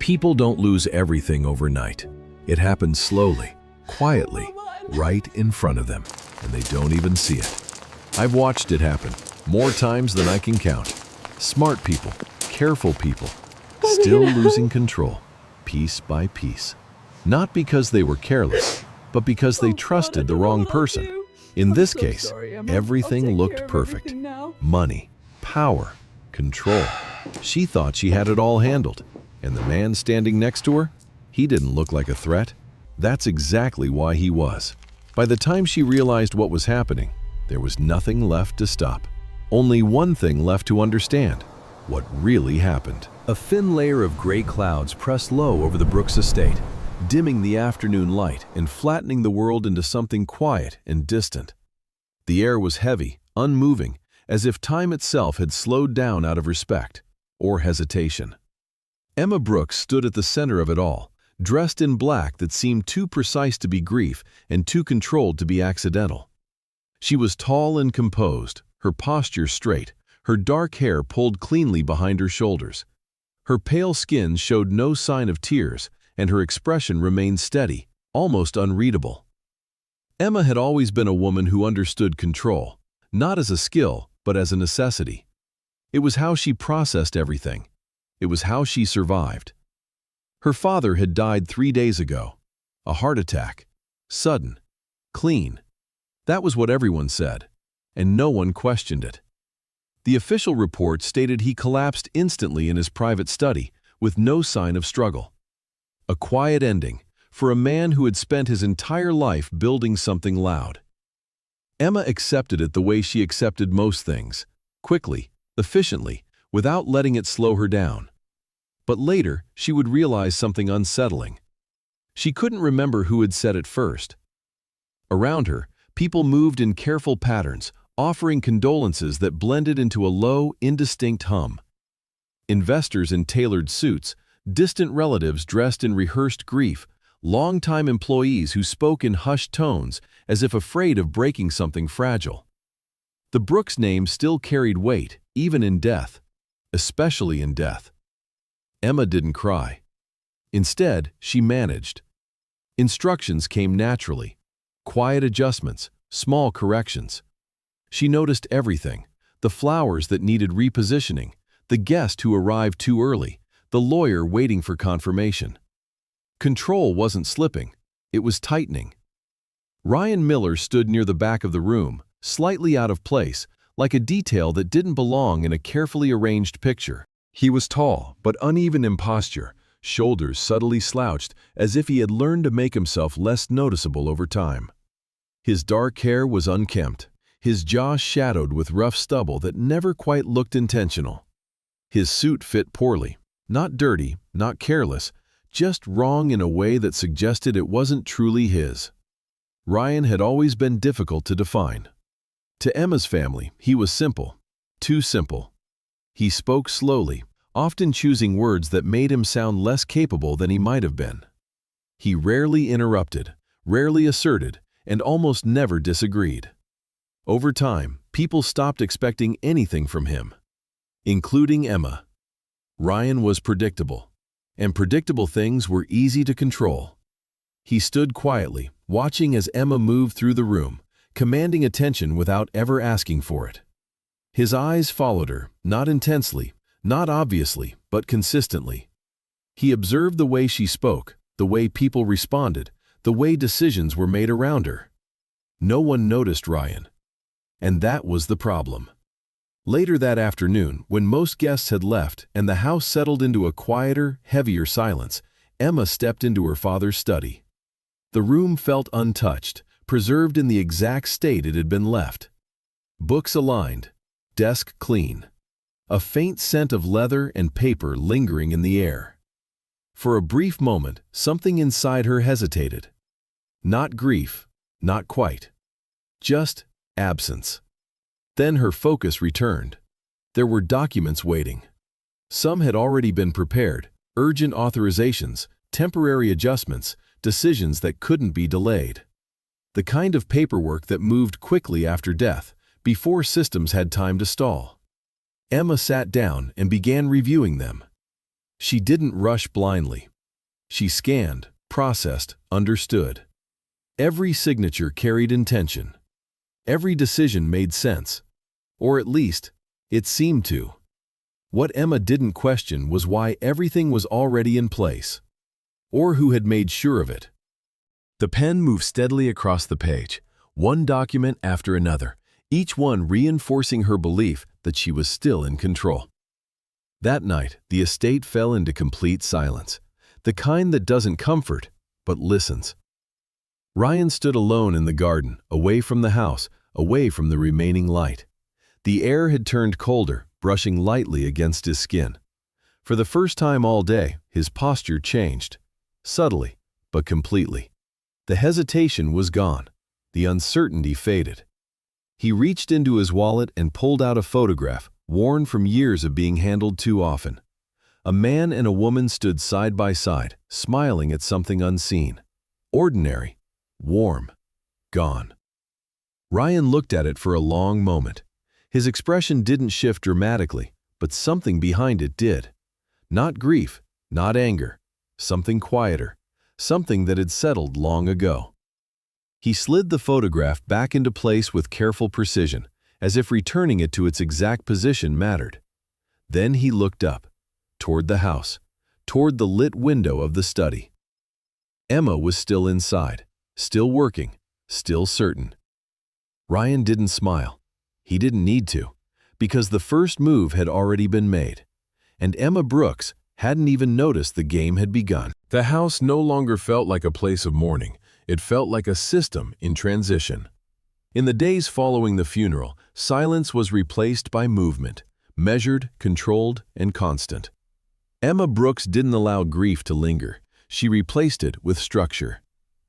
People don't lose everything overnight. It happens slowly, quietly, right in front of them, and they don't even see it. I've watched it happen more times than I can count. Smart people, careful people, still losing control, piece by piece. Not because they were careless, but because they trusted the wrong person. In this case, everything looked perfect. Money, power, control. She thought she had it all handled. And the man standing next to her, he didn't look like a threat. That's exactly why he was. By the time she realized what was happening, there was nothing left to stop. Only one thing left to understand: what really happened. A thin layer of gray clouds pressed low over the Brooks estate, dimming the afternoon light and flattening the world into something quiet and distant. The air was heavy, unmoving, as if time itself had slowed down out of respect or hesitation. Emma Brooks stood at the center of it all, dressed in black that seemed too precise to be grief and too controlled to be accidental. She was tall and composed, her posture straight, her dark hair pulled cleanly behind her shoulders. Her pale skin showed no sign of tears, and her expression remained steady, almost unreadable. Emma had always been a woman who understood control, not as a skill, but as a necessity. It was how she processed everything. It was how she survived. Her father had died 3 days ago. A heart attack. Sudden. Clean. That was what everyone said, and no one questioned it. The official report stated he collapsed instantly in his private study, with no sign of struggle. A quiet ending for a man who had spent his entire life building something loud. Emma accepted it the way she accepted most things, quickly, efficiently, without letting it slow her down. But later, she would realize something unsettling. She couldn't remember who had said it first. Around her, people moved in careful patterns, offering condolences that blended into a low, indistinct hum. Investors in tailored suits, distant relatives dressed in rehearsed grief, longtime employees who spoke in hushed tones as if afraid of breaking something fragile. The Brooks name still carried weight, even in death, especially in death. Emma didn't cry. Instead, she managed. Instructions came naturally. Quiet adjustments, small corrections. She noticed everything: the flowers that needed repositioning, the guest who arrived too early, the lawyer waiting for confirmation. Control wasn't slipping, it was tightening. Ryan Miller stood near the back of the room, slightly out of place, like a detail that didn't belong in a carefully arranged picture. He was tall, but uneven in posture, shoulders subtly slouched, as if he had learned to make himself less noticeable over time. His dark hair was unkempt, his jaw shadowed with rough stubble that never quite looked intentional. His suit fit poorly, not dirty, not careless, just wrong in a way that suggested it wasn't truly his. Ryan had always been difficult to define. To Emma's family, he was simple, too simple. He spoke slowly, often choosing words that made him sound less capable than he might have been. He rarely interrupted, rarely asserted, and almost never disagreed. Over time, people stopped expecting anything from him, including Emma. Ryan was predictable, and predictable things were easy to control. He stood quietly, watching as Emma moved through the room, commanding attention without ever asking for it. His eyes followed her, not intensely, not obviously, but consistently. He observed the way she spoke, the way people responded, the way decisions were made around her. No one noticed Ryan. And that was the problem. Later that afternoon, when most guests had left and the house settled into a quieter, heavier silence, Emma stepped into her father's study. The room felt untouched, preserved in the exact state it had been left. Books aligned, desk clean, a faint scent of leather and paper lingering in the air. For a brief moment, something inside her hesitated. Not grief, not quite. Just absence. Then her focus returned. There were documents waiting. Some had already been prepared: urgent authorizations, temporary adjustments, decisions that couldn't be delayed. The kind of paperwork that moved quickly after death, before systems had time to stall. Emma sat down and began reviewing them. She didn't rush blindly. She scanned, processed, understood. Every signature carried intention. Every decision made sense. Or at least, it seemed to. What Emma didn't question was why everything was already in place, or who had made sure of it. The pen moved steadily across the page, one document after another, each one reinforcing her belief that she was still in control. That night, the estate fell into complete silence, the kind that doesn't comfort, but listens. Ryan stood alone in the garden, away from the house, away from the remaining light. The air had turned colder, brushing lightly against his skin. For the first time all day, his posture changed. Subtly, but completely. The hesitation was gone. The uncertainty faded. He reached into his wallet and pulled out a photograph, worn from years of being handled too often. A man and a woman stood side by side, smiling at something unseen. Ordinary, warm, gone. Ryan looked at it for a long moment. His expression didn't shift dramatically, but something behind it did. Not grief, not anger, something quieter, something that had settled long ago. He slid the photograph back into place with careful precision, as if returning it to its exact position mattered. Then he looked up, toward the house, toward the lit window of the study. Emma was still inside, still working, still certain. Ryan didn't smile. He didn't need to, because the first move had already been made, and Emma Brooks hadn't even noticed the game had begun. The house no longer felt like a place of mourning. It felt like a system in transition. In the days following the funeral, silence was replaced by movement, measured, controlled, and constant. Emma Brooks didn't allow grief to linger. She replaced it with structure.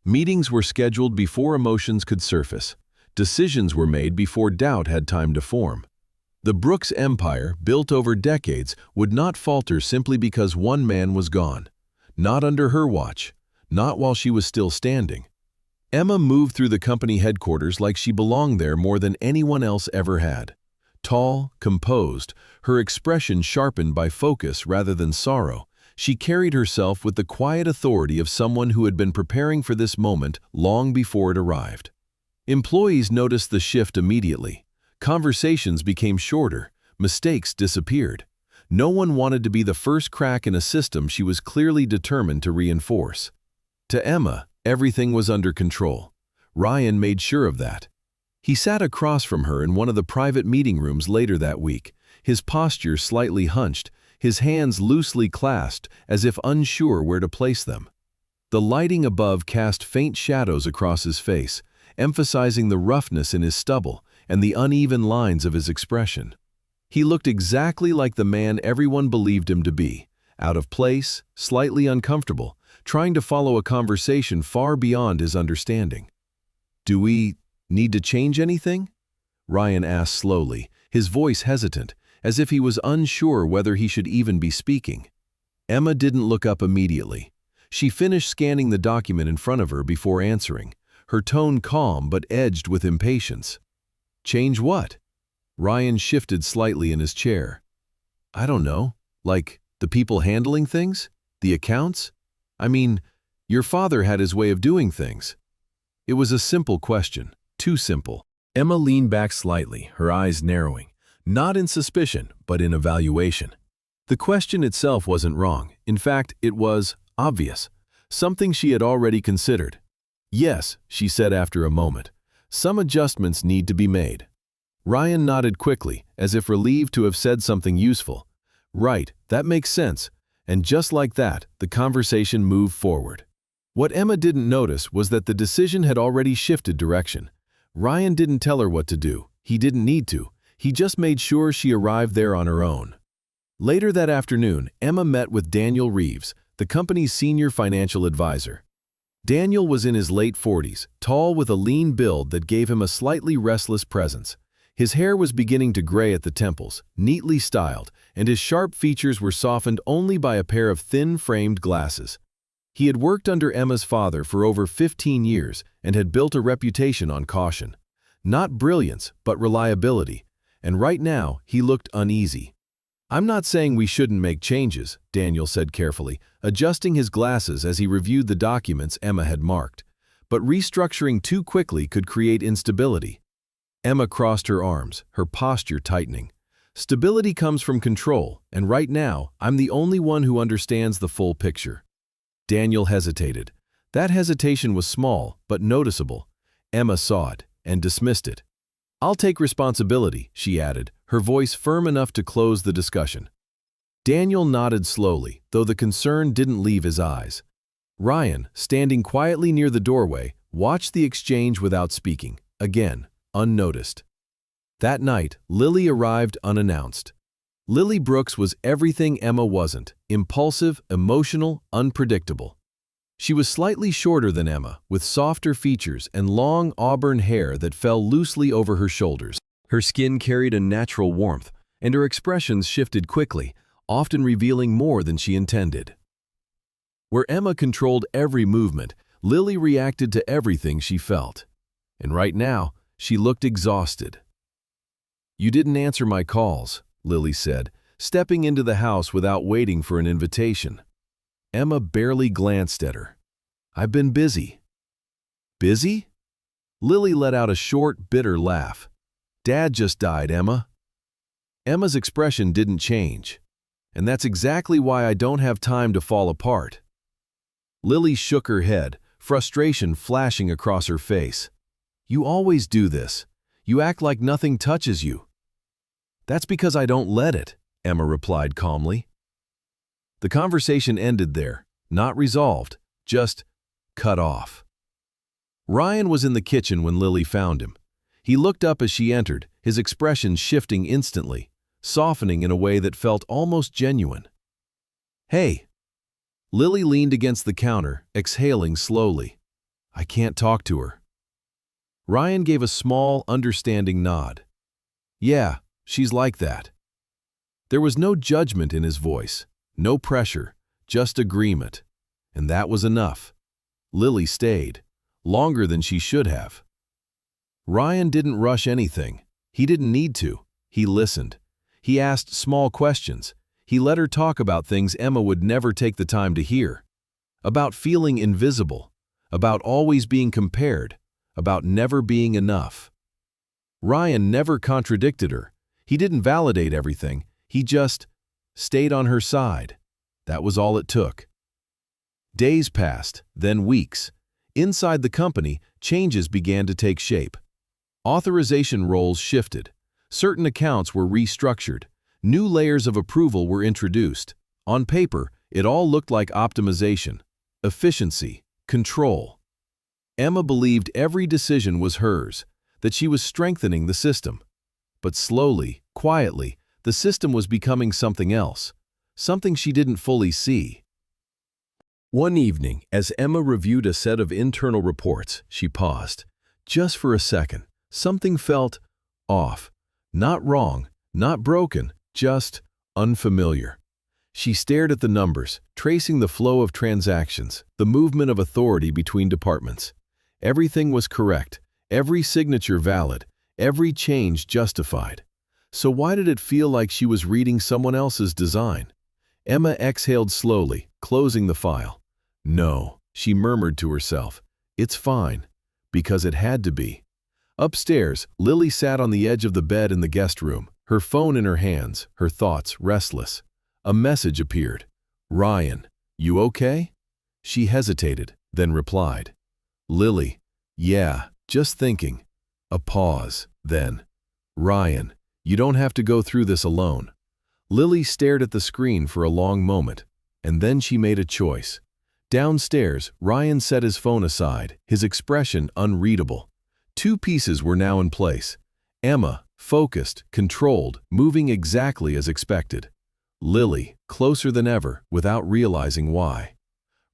Meetings were scheduled before emotions could surface. Decisions were made before doubt had time to form. The Brooks empire, built over decades, would not falter simply because one man was gone. Not under her watch. Not while she was still standing. Emma moved through the company headquarters like she belonged there more than anyone else ever had. Tall, composed, her expression sharpened by focus rather than sorrow, she carried herself with the quiet authority of someone who had been preparing for this moment long before it arrived. Employees noticed the shift immediately. Conversations became shorter. Mistakes disappeared. No one wanted to be the first crack in a system she was clearly determined to reinforce. To Emma, everything was under control. Ryan made sure of that. He sat across from her in one of the private meeting rooms later that week, his posture slightly hunched, his hands loosely clasped as if unsure where to place them. The lighting above cast faint shadows across his face, emphasizing the roughness in his stubble and the uneven lines of his expression. He looked exactly like the man everyone believed him to be, out of place, slightly uncomfortable, trying to follow a conversation far beyond his understanding. "Do we need to change anything?" Ryan asked slowly, his voice hesitant, as if he was unsure whether he should even be speaking. Emma didn't look up immediately. She finished scanning the document in front of her before answering, her tone calm but edged with impatience. "Change what?" Ryan shifted slightly in his chair. "I don't know. Like, the people handling things? The accounts? I mean, your father had his way of doing things." It was a simple question, too simple. Emma leaned back slightly, her eyes narrowing, not in suspicion, but in evaluation. The question itself wasn't wrong. In fact, it was obvious, something she had already considered. "Yes," she said after a moment, "some adjustments need to be made." Ryan nodded quickly, as if relieved to have said something useful. "Right, that makes sense." And just like that, the conversation moved forward. What Emma didn't notice was that the decision had already shifted direction. Ryan didn't tell her what to do. He didn't need to. He just made sure she arrived there on her own. Later that afternoon, Emma met with Daniel Reeves, the company's senior financial advisor. Daniel was in his late 40s, tall with a lean build that gave him a slightly restless presence. His hair was beginning to gray at the temples, neatly styled, and his sharp features were softened only by a pair of thin-framed glasses. He had worked under Emma's father for over 15 years and had built a reputation on caution. Not brilliance, but reliability, and right now he looked uneasy. "I'm not saying we shouldn't make changes," Daniel said carefully, adjusting his glasses as he reviewed the documents Emma had marked. "But restructuring too quickly could create instability." Emma crossed her arms, her posture tightening. "Stability comes from control, and right now, I'm the only one who understands the full picture." Daniel hesitated. That hesitation was small, but noticeable. Emma saw it and dismissed it. "I'll take responsibility," she added, her voice firm enough to close the discussion. Daniel nodded slowly, though the concern didn't leave his eyes. Ryan, standing quietly near the doorway, watched the exchange without speaking, again, unnoticed. That night, Lily arrived unannounced. Lily Brooks was everything Emma wasn't: impulsive, emotional, unpredictable. She was slightly shorter than Emma, with softer features and long auburn hair that fell loosely over her shoulders. Her skin carried a natural warmth, and her expressions shifted quickly, often revealing more than she intended. Where Emma controlled every movement, Lily reacted to everything she felt. And right now, she looked exhausted. "You didn't answer my calls," Lily said, stepping into the house without waiting for an invitation. Emma barely glanced at her. "I've been busy." "Busy?" Lily let out a short, bitter laugh. "Dad just died, Emma." Emma's expression didn't change. "And that's exactly why I don't have time to fall apart." Lily shook her head, frustration flashing across her face. "You always do this. You act like nothing touches you." "That's because I don't let it," Emma replied calmly. The conversation ended there, not resolved, just cut off. Ryan was in the kitchen when Lily found him. He looked up as she entered, his expression shifting instantly, softening in a way that felt almost genuine. "Hey." Lily leaned against the counter, exhaling slowly. "I can't talk to her." Ryan gave a small, understanding nod. "Yeah, she's like that." There was no judgment in his voice, no pressure, just agreement. And that was enough. Lily stayed, longer than she should have. Ryan didn't rush anything. He didn't need to. He listened. He asked small questions. He let her talk about things Emma would never take the time to hear. About feeling invisible, about always being compared, about never being enough. Ryan never contradicted her. He didn't validate everything. He just stayed on her side. That was all it took. Days passed, then weeks. Inside the company, changes began to take shape. Authorization roles shifted. Certain accounts were restructured. New layers of approval were introduced. On paper, it all looked like optimization, efficiency, control. Emma believed every decision was hers, that she was strengthening the system. But slowly, quietly, the system was becoming something else, something she didn't fully see. One evening, as Emma reviewed a set of internal reports, she paused. Just for a second, something felt off. Not wrong, not broken, just unfamiliar. She stared at the numbers, tracing the flow of transactions, the movement of authority between departments. Everything was correct, every signature valid, every change justified. So why did it feel like she was reading someone else's design? Emma exhaled slowly, closing the file. "No," she murmured to herself. "It's fine." Because it had to be. Upstairs, Lily sat on the edge of the bed in the guest room, her phone in her hands, her thoughts restless. A message appeared. "Ryan, you okay?" She hesitated, then replied. "Lily, yeah, just thinking." A pause, then. "Ryan, you don't have to go through this alone." Lily stared at the screen for a long moment, and then she made a choice. Downstairs, Ryan set his phone aside, his expression unreadable. Two pieces were now in place. Emma, focused, controlled, moving exactly as expected. Lily, closer than ever, without realizing why.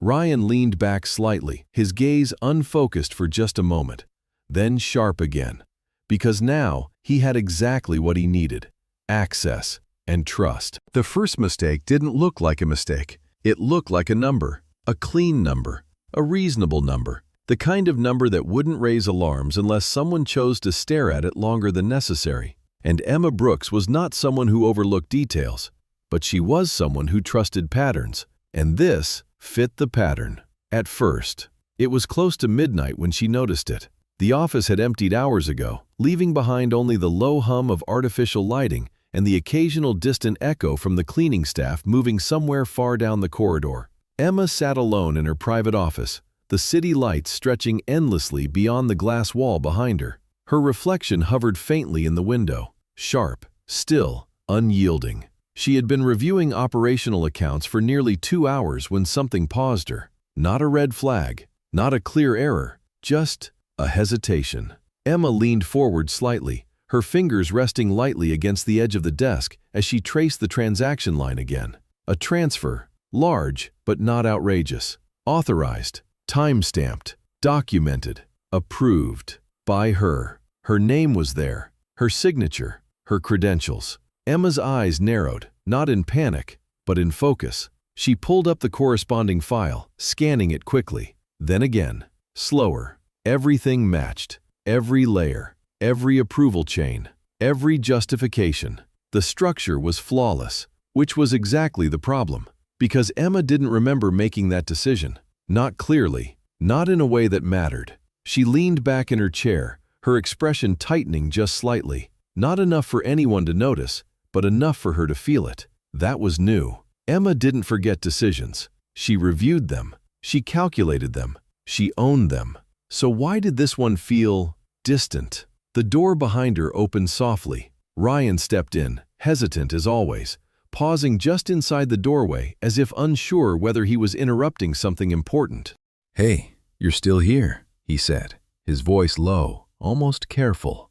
Ryan leaned back slightly, his gaze unfocused for just a moment, then sharp again. Because now, he had exactly what he needed: access and trust. The first mistake didn't look like a mistake. It looked like a number, a clean number, a reasonable number, the kind of number that wouldn't raise alarms unless someone chose to stare at it longer than necessary. And Emma Brooks was not someone who overlooked details. but she was someone who trusted patterns, and this fit the pattern. At first, it was close to midnight when she noticed it. The office had emptied hours ago, leaving behind only the low hum of artificial lighting and the occasional distant echo from the cleaning staff moving somewhere far down the corridor. Emma sat alone in her private office, the city lights stretching endlessly beyond the glass wall behind her. Her reflection hovered faintly in the window, sharp, still, unyielding. She had been reviewing operational accounts for nearly 2 hours when something paused her. Not a red flag, not a clear error, just a hesitation. Emma leaned forward slightly, her fingers resting lightly against the edge of the desk as she traced the transaction line again. A transfer, large but not outrageous, authorized, time-stamped, documented, approved, by her. Her name was there, her signature, her credentials. Emma's eyes narrowed, not in panic, but in focus. She pulled up the corresponding file, scanning it quickly. Then again, slower. Everything matched. Every layer, every approval chain, every justification. The structure was flawless, which was exactly the problem. Because Emma didn't remember making that decision. Not clearly, not in a way that mattered. She leaned back in her chair, her expression tightening just slightly. Not enough for anyone to notice, but enough for her to feel it. That was new. Emma didn't forget decisions. She reviewed them. She calculated them. She owned them. So why did this one feel distant? The door behind her opened softly. Ryan stepped in, hesitant as always, pausing just inside the doorway as if unsure whether he was interrupting something important. "Hey, you're still here," he said, his voice low, almost careful.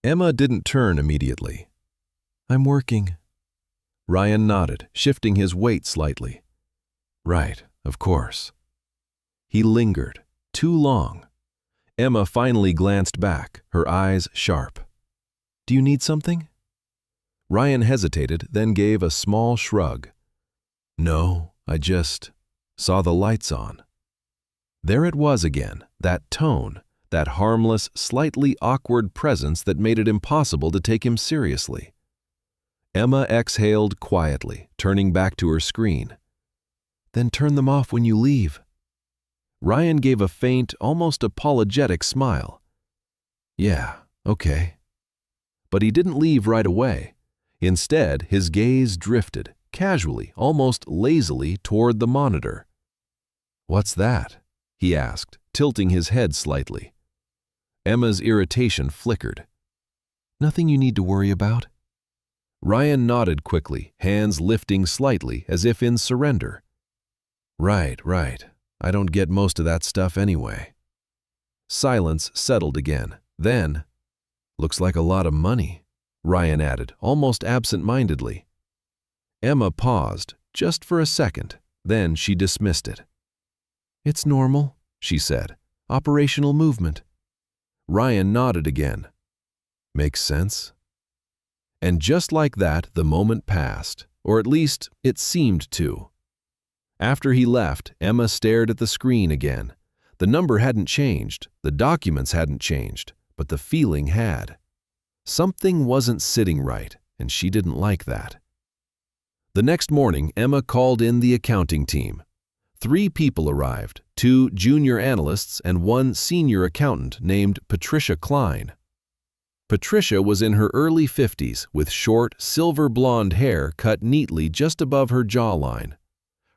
Emma didn't turn immediately. "I'm working." Ryan nodded, shifting his weight slightly. "Right, of course." He lingered. Too long. Emma finally glanced back, her eyes sharp. "Do you need something?" Ryan hesitated, then gave a small shrug. "No, I just saw the lights on." There it was again, that tone, that harmless, slightly awkward presence that made it impossible to take him seriously. Emma exhaled quietly, turning back to her screen. "Then turn them off when you leave." Ryan gave a faint, almost apologetic smile. "Yeah, okay." But he didn't leave right away. Instead, his gaze drifted, casually, almost lazily, toward the monitor. "What's that?" he asked, tilting his head slightly. Emma's irritation flickered. "Nothing you need to worry about." Ryan nodded quickly, hands lifting slightly as if in surrender. Right. I don't get most of that stuff anyway." Silence settled again. Then, "Looks like a lot of money," Ryan added, almost absent-mindedly. Emma paused, just for a second, then she dismissed it. "It's normal," she said. "Operational movement." Ryan nodded again. "Makes sense." And just like that, the moment passed, or at least it seemed to. After he left, Emma stared at the screen again. The number hadn't changed, the documents hadn't changed, but the feeling had. Something wasn't sitting right, and she didn't like that. The next morning, Emma called in the accounting team. 3 people arrived, 2 junior analysts and 1 senior accountant named Patricia Klein. Patricia was in her early 50s with short, silver blonde hair cut neatly just above her jawline.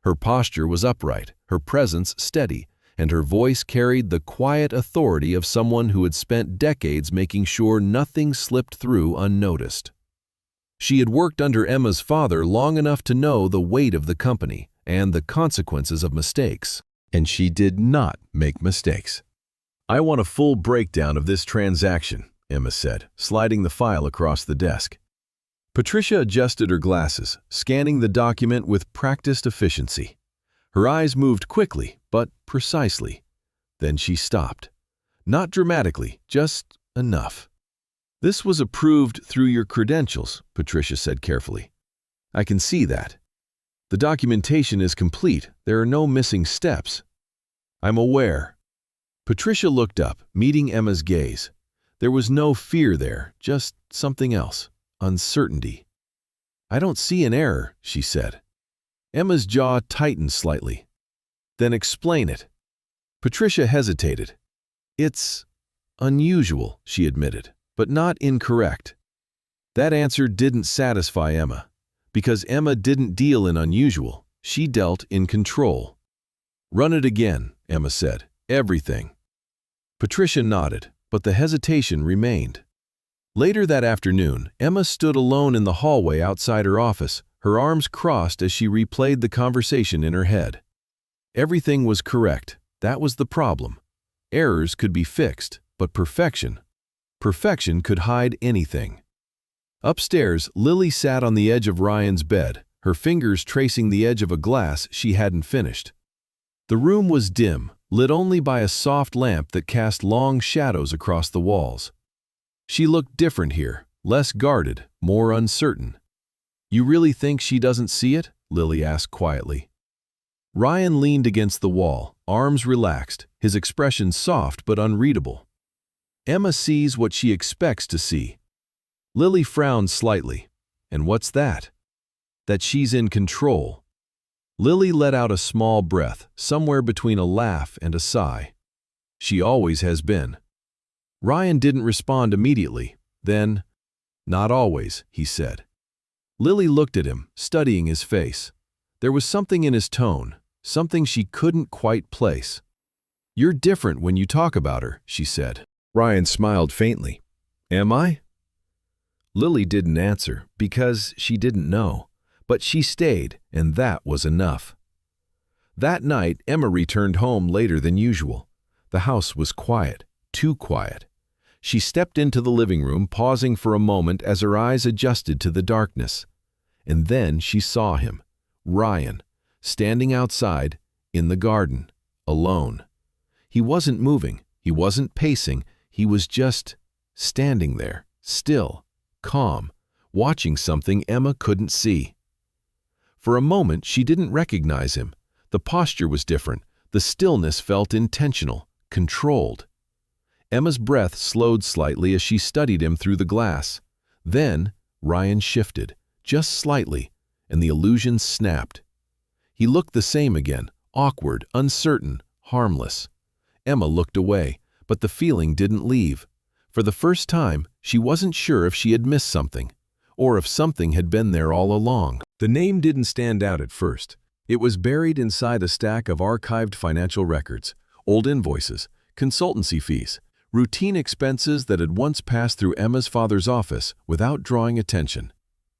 Her posture was upright, her presence steady, and her voice carried the quiet authority of someone who had spent decades making sure nothing slipped through unnoticed. She had worked under Emma's father long enough to know the weight of the company and the consequences of mistakes, and she did not make mistakes. "I want a full breakdown of this transaction," Emma said, sliding the file across the desk. Patricia adjusted her glasses, scanning the document with practiced efficiency. Her eyes moved quickly, but precisely. Then she stopped. Not dramatically, just enough. "This was approved through your credentials," Patricia said carefully. "I can see that. The documentation is complete. There are no missing steps." "I'm aware." Patricia looked up, meeting Emma's gaze. There was no fear there, just something else. Uncertainty. I don't see an error, she said. Emma's jaw tightened slightly. Then explain it. Patricia hesitated. It's unusual, she admitted, but not incorrect. That answer didn't satisfy Emma, because Emma didn't deal in unusual, she dealt in control. Run it again, Emma said. Everything. Patricia nodded, but the hesitation remained. Later that afternoon, Emma stood alone in the hallway outside her office, her arms crossed as she replayed the conversation in her head. Everything was correct. That was the problem. Errors could be fixed, but perfection could hide anything. Upstairs, Lily sat on the edge of Ryan's bed, her fingers tracing the edge of a glass she hadn't finished. The room was dim, lit only by a soft lamp that cast long shadows across the walls. She looked different here, less guarded, more uncertain. You really think she doesn't see it? Lily asked quietly. Ryan leaned against the wall, arms relaxed, his expression soft but unreadable. Emma sees what she expects to see. Lily frowned slightly. And what's that? That she's in control. Lily let out a small breath, somewhere between a laugh and a sigh. She always has been. Ryan didn't respond immediately. Then, not always, he said. Lily looked at him, studying his face. There was something in his tone, something she couldn't quite place. You're different when you talk about her, she said. Ryan smiled faintly. Am I? Lily didn't answer because she didn't know, but she stayed, and that was enough. That night, Emma returned home later than usual. The house was quiet, too quiet. She stepped into the living room, pausing for a moment as her eyes adjusted to the darkness. And then she saw him, Ryan, standing outside, in the garden, alone. He wasn't moving, he wasn't pacing, he was just standing there, still, calm, watching something Emma couldn't see. For a moment, she didn't recognize him. The posture was different, the stillness felt intentional, controlled. Emma's breath slowed slightly as she studied him through the glass. Then, Ryan shifted, just slightly, and the illusion snapped. He looked the same again, awkward, uncertain, harmless. Emma looked away, but the feeling didn't leave. For the first time, she wasn't sure if she had missed something, or if something had been there all along. The name didn't stand out at first. It was buried inside a stack of archived financial records, old invoices, consultancy fees, routine expenses that had once passed through Emma's father's office without drawing attention.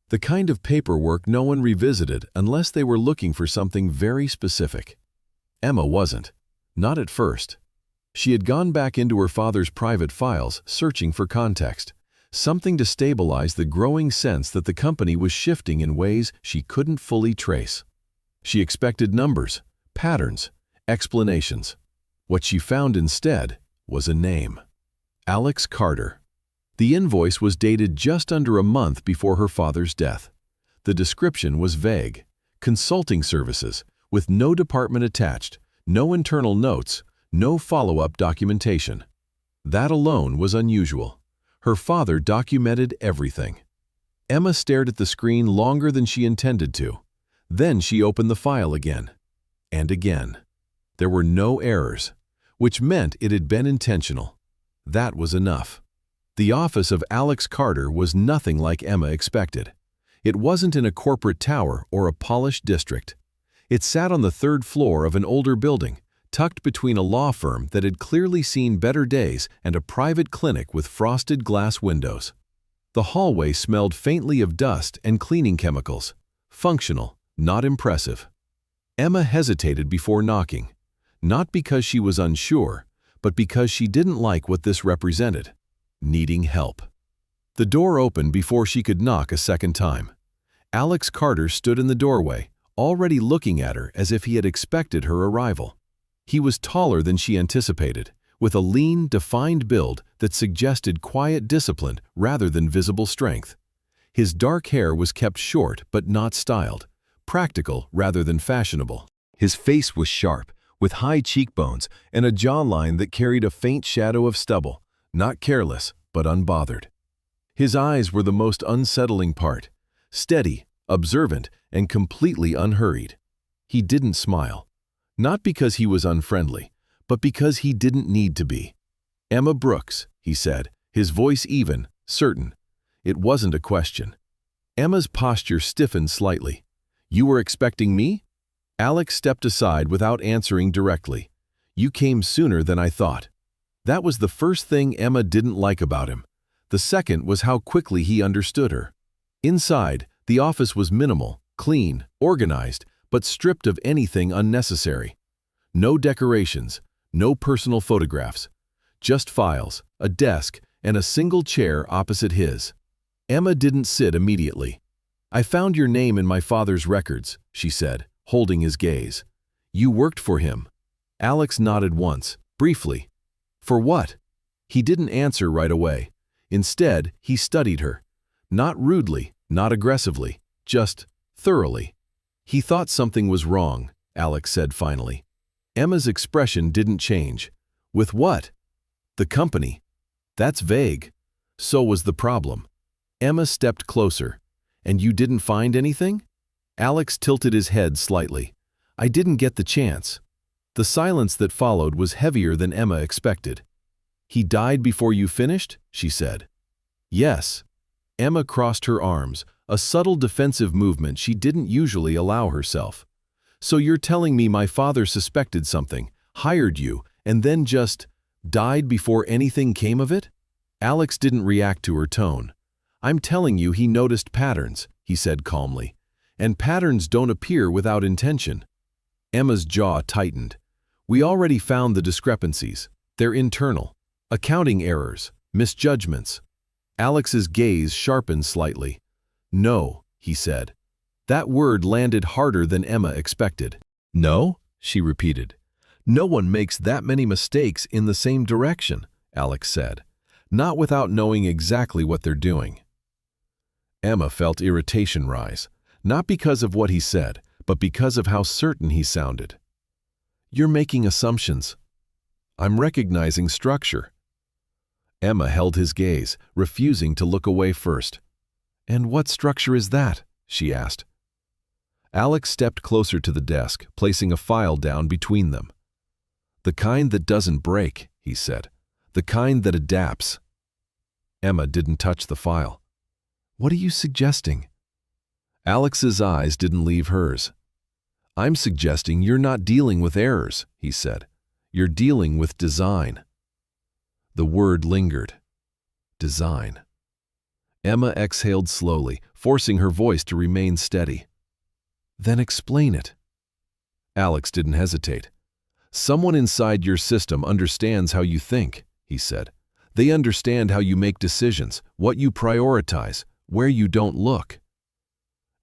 The kind of paperwork no one revisited unless they were looking for something very specific. Emma wasn't. Not at first. She had gone back into her father's private files, searching for context, something to stabilize the growing sense that the company was shifting in ways she couldn't fully trace. She expected numbers, patterns, explanations. What she found instead was a name. Alex Carter. The invoice was dated just under a month before her father's death. The description was vague. Consulting services, with no department attached, no internal notes, no follow-up documentation. That alone was unusual. Her father documented everything. Emma stared at the screen longer than she intended to. Then she opened the file again. And again. There were no errors, which meant it had been intentional. That was enough. The office of Alex Carter was nothing like Emma expected. It wasn't in a corporate tower or a polished district. It sat on the third floor of an older building, tucked between a law firm that had clearly seen better days and a private clinic with frosted glass windows. The hallway smelled faintly of dust and cleaning chemicals. Functional, not impressive. Emma hesitated before knocking, not because she was unsure, but because she didn't like what this represented. Needing help. The door opened before she could knock a second time. Alex Carter stood in the doorway, already looking at her as if he had expected her arrival. He was taller than she anticipated, with a lean, defined build that suggested quiet discipline rather than visible strength. His dark hair was kept short but not styled, practical rather than fashionable. His face was sharp, with high cheekbones and a jawline that carried a faint shadow of stubble, not careless, but unbothered. His eyes were the most unsettling part, steady, observant, and completely unhurried. He didn't smile. Not because he was unfriendly, but because he didn't need to be. "Emma Brooks," he said, his voice even, certain. It wasn't a question. Emma's posture stiffened slightly. "You were expecting me?" Alex stepped aside without answering directly. "You came sooner than I thought." That was the first thing Emma didn't like about him. The second was how quickly he understood her. Inside, the office was minimal, clean, organized, but stripped of anything unnecessary. No decorations, no personal photographs. Just files, a desk, and a single chair opposite his. Emma didn't sit immediately. "I found your name in my father's records," she said, holding his gaze. "You worked for him." Alex nodded once, briefly. "For what?" He didn't answer right away. Instead, he studied her. Not rudely, not aggressively, just thoroughly. "He thought something was wrong," Alex said finally. Emma's expression didn't change. "With what?" "The company." "That's vague." So was the problem. Emma stepped closer. "And you didn't find anything?" Alex tilted his head slightly. "I didn't get the chance." The silence that followed was heavier than Emma expected. "He died before you finished?" she said. "Yes." Emma crossed her arms, a subtle defensive movement she didn't usually allow herself. "So you're telling me my father suspected something, hired you, and then just died before anything came of it?" Alex didn't react to her tone. "I'm telling you he noticed patterns," he said calmly. "And patterns don't appear without intention." Emma's jaw tightened. "We already found the discrepancies. They're internal. Accounting errors, misjudgments." Alex's gaze sharpened slightly. "No," he said. That word landed harder than Emma expected. "No?" she repeated. "No one makes that many mistakes in the same direction," Alex said. "Not without knowing exactly what they're doing." Emma felt irritation rise, not because of what he said, but because of how certain he sounded. "You're making assumptions." "I'm recognizing structure." Emma held his gaze, refusing to look away first. "And what structure is that?" she asked. Alex stepped closer to the desk, placing a file down between them. "The kind that doesn't break," he said. "The kind that adapts." Emma didn't touch the file. "What are you suggesting?" Alex's eyes didn't leave hers. "I'm suggesting you're not dealing with errors," he said. "You're dealing with design." The word lingered. Design. Emma exhaled slowly, forcing her voice to remain steady. "Then explain it." Alex didn't hesitate. "Someone inside your system understands how you think," he said. "They understand how you make decisions, what you prioritize, where you don't look."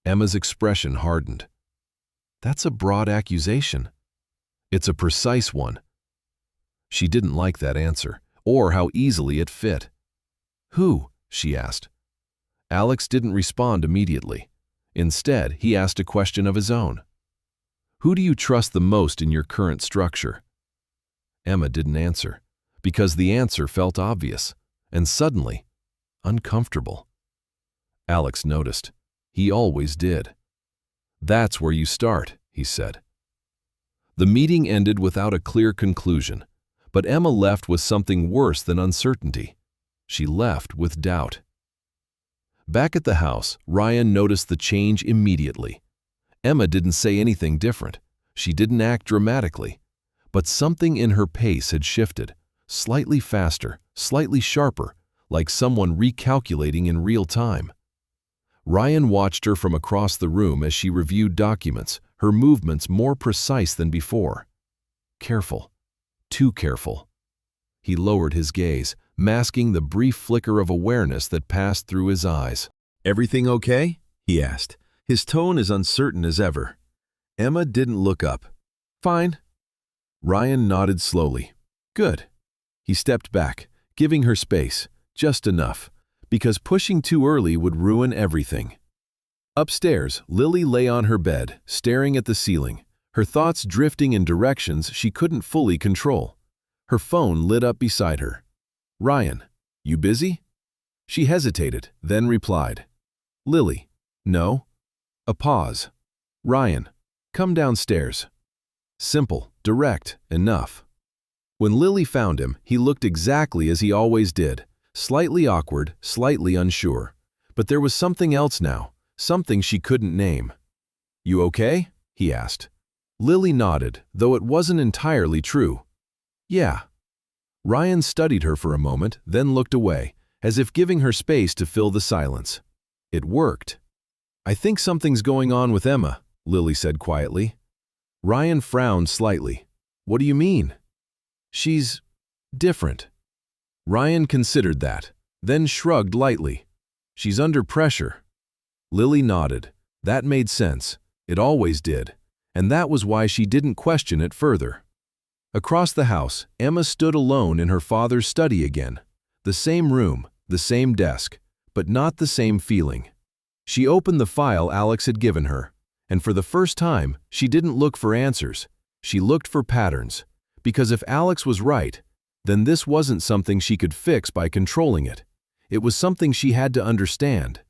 Emma's expression hardened. "That's a broad accusation." "It's a precise one." She didn't like that answer, or how easily it fit. "Who?" she asked. Alex didn't respond immediately. Instead, he asked a question of his own. "Who do you trust the most in your current structure?" Emma didn't answer, because the answer felt obvious, and suddenly, uncomfortable. Alex noticed. He always did. "That's where you start," he said. The meeting ended without a clear conclusion, but Emma left with something worse than uncertainty. She left with doubt. Back at the house, Ryan noticed the change immediately. Emma didn't say anything different. She didn't act dramatically. But something in her pace had shifted, slightly faster, slightly sharper, like someone recalculating in real time. Ryan watched her from across the room as she reviewed documents, her movements more precise than before. Careful. Too careful. He lowered his gaze, masking the brief flicker of awareness that passed through his eyes. "Everything okay?" he asked, his tone as uncertain as ever. Emma didn't look up. "Fine." Ryan nodded slowly. "Good." He stepped back, giving her space, just enough, because pushing too early would ruin everything. Upstairs, Lily lay on her bed, staring at the ceiling, her thoughts drifting in directions she couldn't fully control. Her phone lit up beside her. "Ryan, you busy?" She hesitated, then replied. "Lily, no." A pause. "Ryan, come downstairs." Simple, direct, enough. When Lily found him, he looked exactly as he always did, slightly awkward, slightly unsure. But there was something else now, something she couldn't name. "You okay?" he asked. Lily nodded, though it wasn't entirely true. "Yeah." Ryan studied her for a moment, then looked away, as if giving her space to fill the silence. It worked. "I think something's going on with Emma," Lily said quietly. Ryan frowned slightly. "What do you mean?" "She's different." Ryan considered that, then shrugged lightly. "She's under pressure." Lily nodded. That made sense. It always did. And that was why she didn't question it further. Across the house, Emma stood alone in her father's study again. The same room, the same desk, but not the same feeling. She opened the file Alex had given her, and for the first time, she didn't look for answers. She looked for patterns. Because if Alex was right, then this wasn't something she could fix by controlling it. It was something she had to understand.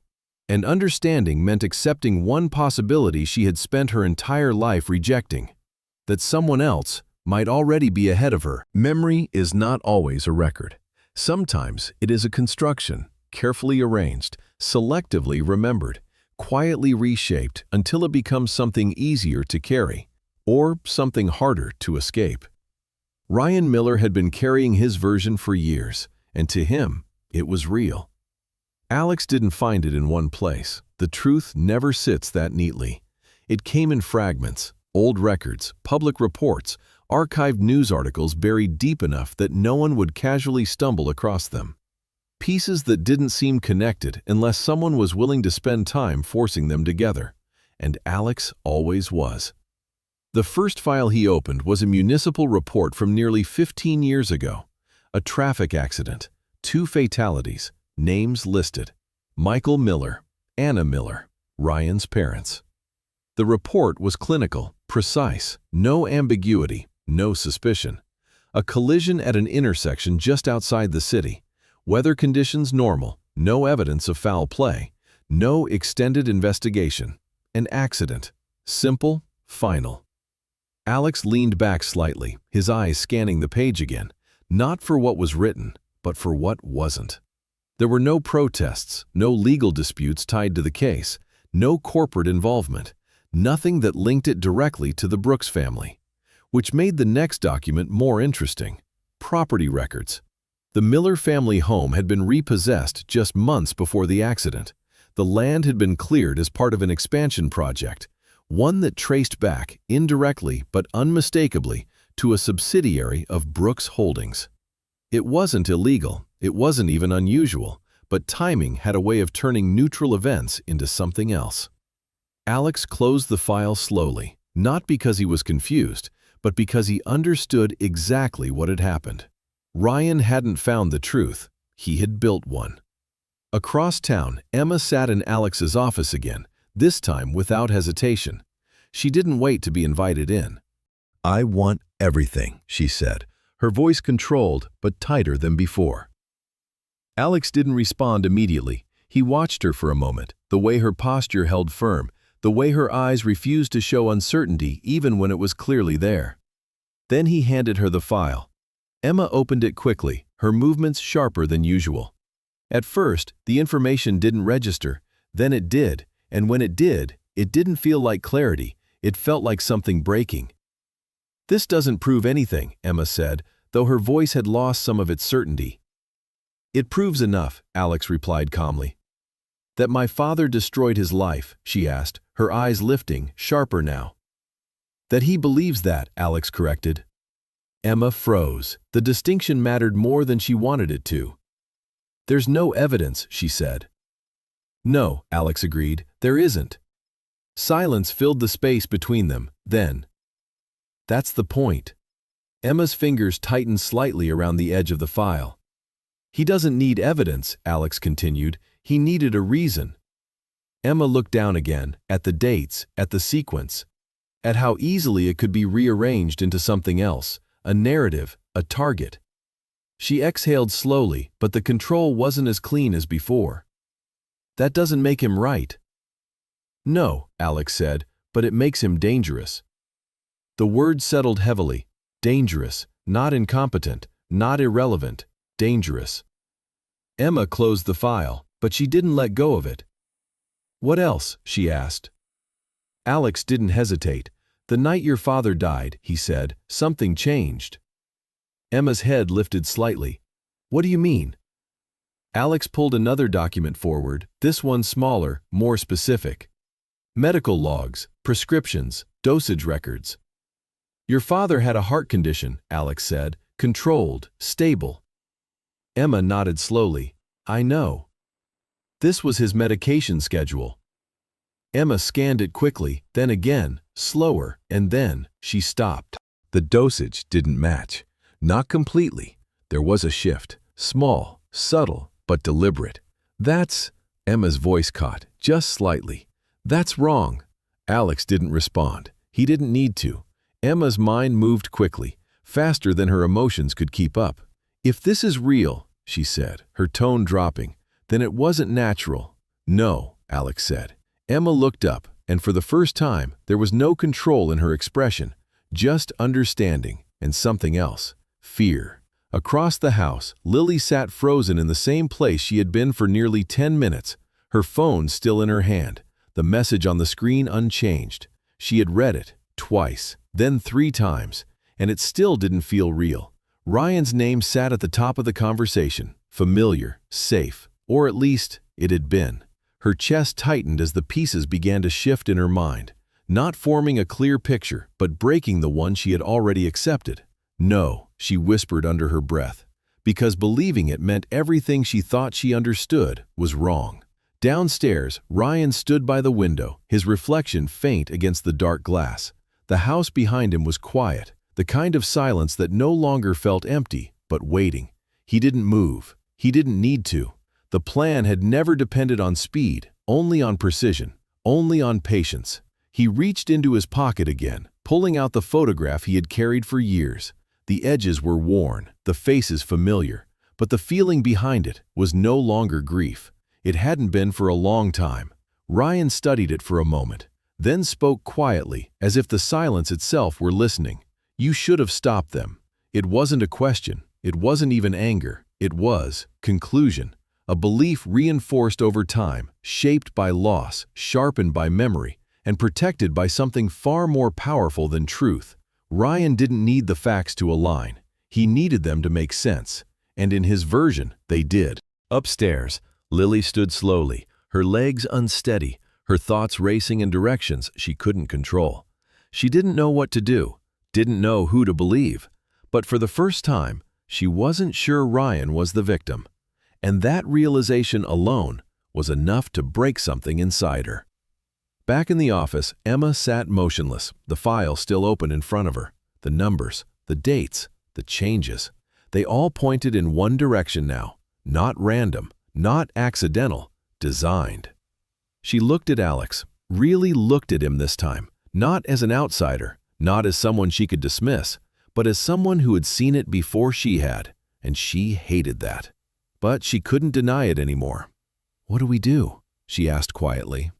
And understanding meant accepting one possibility she had spent her entire life rejecting: that someone else might already be ahead of her. Memory is not always a record. Sometimes it is a construction, carefully arranged, selectively remembered, quietly reshaped until it becomes something easier to carry, or something harder to escape. Ryan Miller had been carrying his version for years, and to him, it was real. Alex didn't find it in one place. The truth never sits that neatly. It came in fragments, old records, public reports, archived news articles buried deep enough that no one would casually stumble across them. Pieces that didn't seem connected unless someone was willing to spend time forcing them together. And Alex always was. The first file he opened was a municipal report from nearly 15 years ago. A traffic accident, 2 fatalities, names listed: Michael Miller, Anna Miller, Ryan's parents. The report was clinical, precise, no ambiguity, no suspicion. A collision at an intersection just outside the city. Weather conditions normal, no evidence of foul play, no extended investigation. An accident. Simple, final. Alex leaned back slightly, his eyes scanning the page again, not for what was written, but for what wasn't. There were no protests, no legal disputes tied to the case, no corporate involvement, nothing that linked it directly to the Brooks family. Which made the next document more interesting: property records. The Miller family home had been repossessed just months before the accident. The land had been cleared as part of an expansion project, one that traced back, indirectly but unmistakably, to a subsidiary of Brooks Holdings. It wasn't illegal, it wasn't even unusual, but timing had a way of turning neutral events into something else. Alex closed the file slowly, not because he was confused, but because he understood exactly what had happened. Ryan hadn't found the truth, he had built one. Across town, Emma sat in Alex's office again, this time without hesitation. She didn't wait to be invited in. "I want everything," she said, her voice controlled but tighter than before. Alex didn't respond immediately. He watched her for a moment, the way her posture held firm, the way her eyes refused to show uncertainty even when it was clearly there. Then he handed her the file. Emma opened it quickly, her movements sharper than usual. At first, the information didn't register, then it did, and when it did, it didn't feel like clarity, it felt like something breaking. "This doesn't prove anything," Emma said, though her voice had lost some of its certainty. "It proves enough," Alex replied calmly. "That my father destroyed his life?" she asked, her eyes lifting, sharper now. "That he believes that," Alex corrected. Emma froze. The distinction mattered more than she wanted it to. "There's no evidence," she said. "No," Alex agreed, "there isn't." Silence filled the space between them, then. "That's the point." Emma's fingers tightened slightly around the edge of the file. "He doesn't need evidence," Alex continued. "He needed a reason." Emma looked down again, at the dates, at the sequence, at how easily it could be rearranged into something else, a narrative, a target. She exhaled slowly, but the control wasn't as clean as before. "That doesn't make him right." No, Alex said, but it makes him dangerous. The word settled heavily. Dangerous, not incompetent, not irrelevant, dangerous. Emma closed the file, but she didn't let go of it. What else? She asked. Alex didn't hesitate. The night your father died, he said, something changed. Emma's head lifted slightly. What do you mean? Alex pulled another document forward, this one smaller, more specific. Medical logs, prescriptions, dosage records. Your father had a heart condition, Alex said, controlled, stable. Emma nodded slowly. I know. This was his medication schedule. Emma scanned it quickly, then again, slower, and then she stopped. The dosage didn't match. Not completely. There was a shift, small, subtle, but deliberate. That's, Emma's voice caught, just slightly. That's wrong. Alex didn't respond. He didn't need to. Emma's mind moved quickly, faster than her emotions could keep up. If this is real, she said, her tone dropping, then it wasn't natural. No, Alex said. Emma looked up, and for the first time, there was no control in her expression, just understanding and something else, fear. Across the house, Lily sat frozen in the same place she had been for nearly 10 minutes, her phone still in her hand, the message on the screen unchanged. She had read it, twice, then 3 times, and it still didn't feel real. Ryan's name sat at the top of the conversation, familiar, safe, or at least it had been. Her chest tightened as the pieces began to shift in her mind, not forming a clear picture, but breaking the one she had already accepted. No, she whispered under her breath, because believing it meant everything she thought she understood was wrong. Downstairs, Ryan stood by the window, his reflection faint against the dark glass. The house behind him was quiet, the kind of silence that no longer felt empty, but waiting. He didn't move. He didn't need to. The plan had never depended on speed, only on precision, only on patience. He reached into his pocket again, pulling out the photograph he had carried for years. The edges were worn, the faces familiar, but the feeling behind it was no longer grief. It hadn't been for a long time. Ryan studied it for a moment, then spoke quietly, as if the silence itself were listening. You should have stopped them. It wasn't a question. It wasn't even anger. It was conclusion. A belief reinforced over time, shaped by loss, sharpened by memory, and protected by something far more powerful than truth. Ryan didn't need the facts to align. He needed them to make sense. And in his version, they did. Upstairs, Lily stood slowly, her legs unsteady, her thoughts racing in directions she couldn't control. She didn't know what to do, didn't know who to believe. But for the first time, she wasn't sure Ryan was the victim. And that realization alone was enough to break something inside her. Back in the office, Emma sat motionless, the file still open in front of her. The numbers, the dates, the changes. They all pointed in one direction now. Not random, not accidental, designed. She looked at Alex, really looked at him this time, not as an outsider, not as someone she could dismiss, but as someone who had seen it before she had, and she hated that. But she couldn't deny it anymore. What do we do? She asked quietly.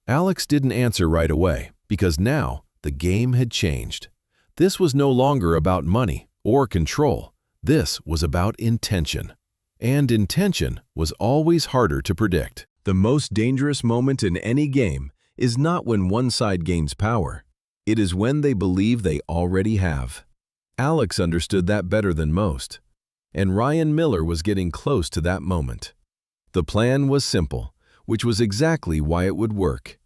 Alex didn't answer right away, because now the game had changed. This was no longer about money or control. This was about intention. And intention was always harder to predict. The most dangerous moment in any game is not when one side gains power. It is when they believe they already have. Alex understood that better than most. And Ryan Miller was getting close to that moment. The plan was simple, which was exactly why it would work.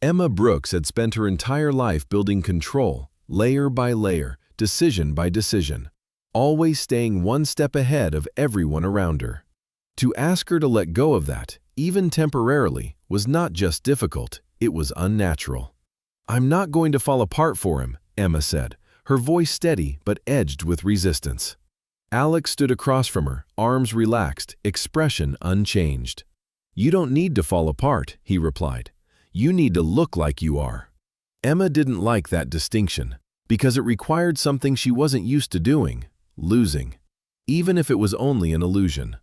Emma Brooks had spent her entire life building control, layer by layer, decision by decision, always staying one step ahead of everyone around her. To ask her to let go of that, even temporarily, was not just difficult, it was unnatural. I'm not going to fall apart for him, Emma said, her voice steady but edged with resistance. Alex stood across from her, arms relaxed, expression unchanged. You don't need to fall apart, he replied. You need to look like you are. Emma didn't like that distinction, because it required something she wasn't used to doing, losing, even if it was only an illusion.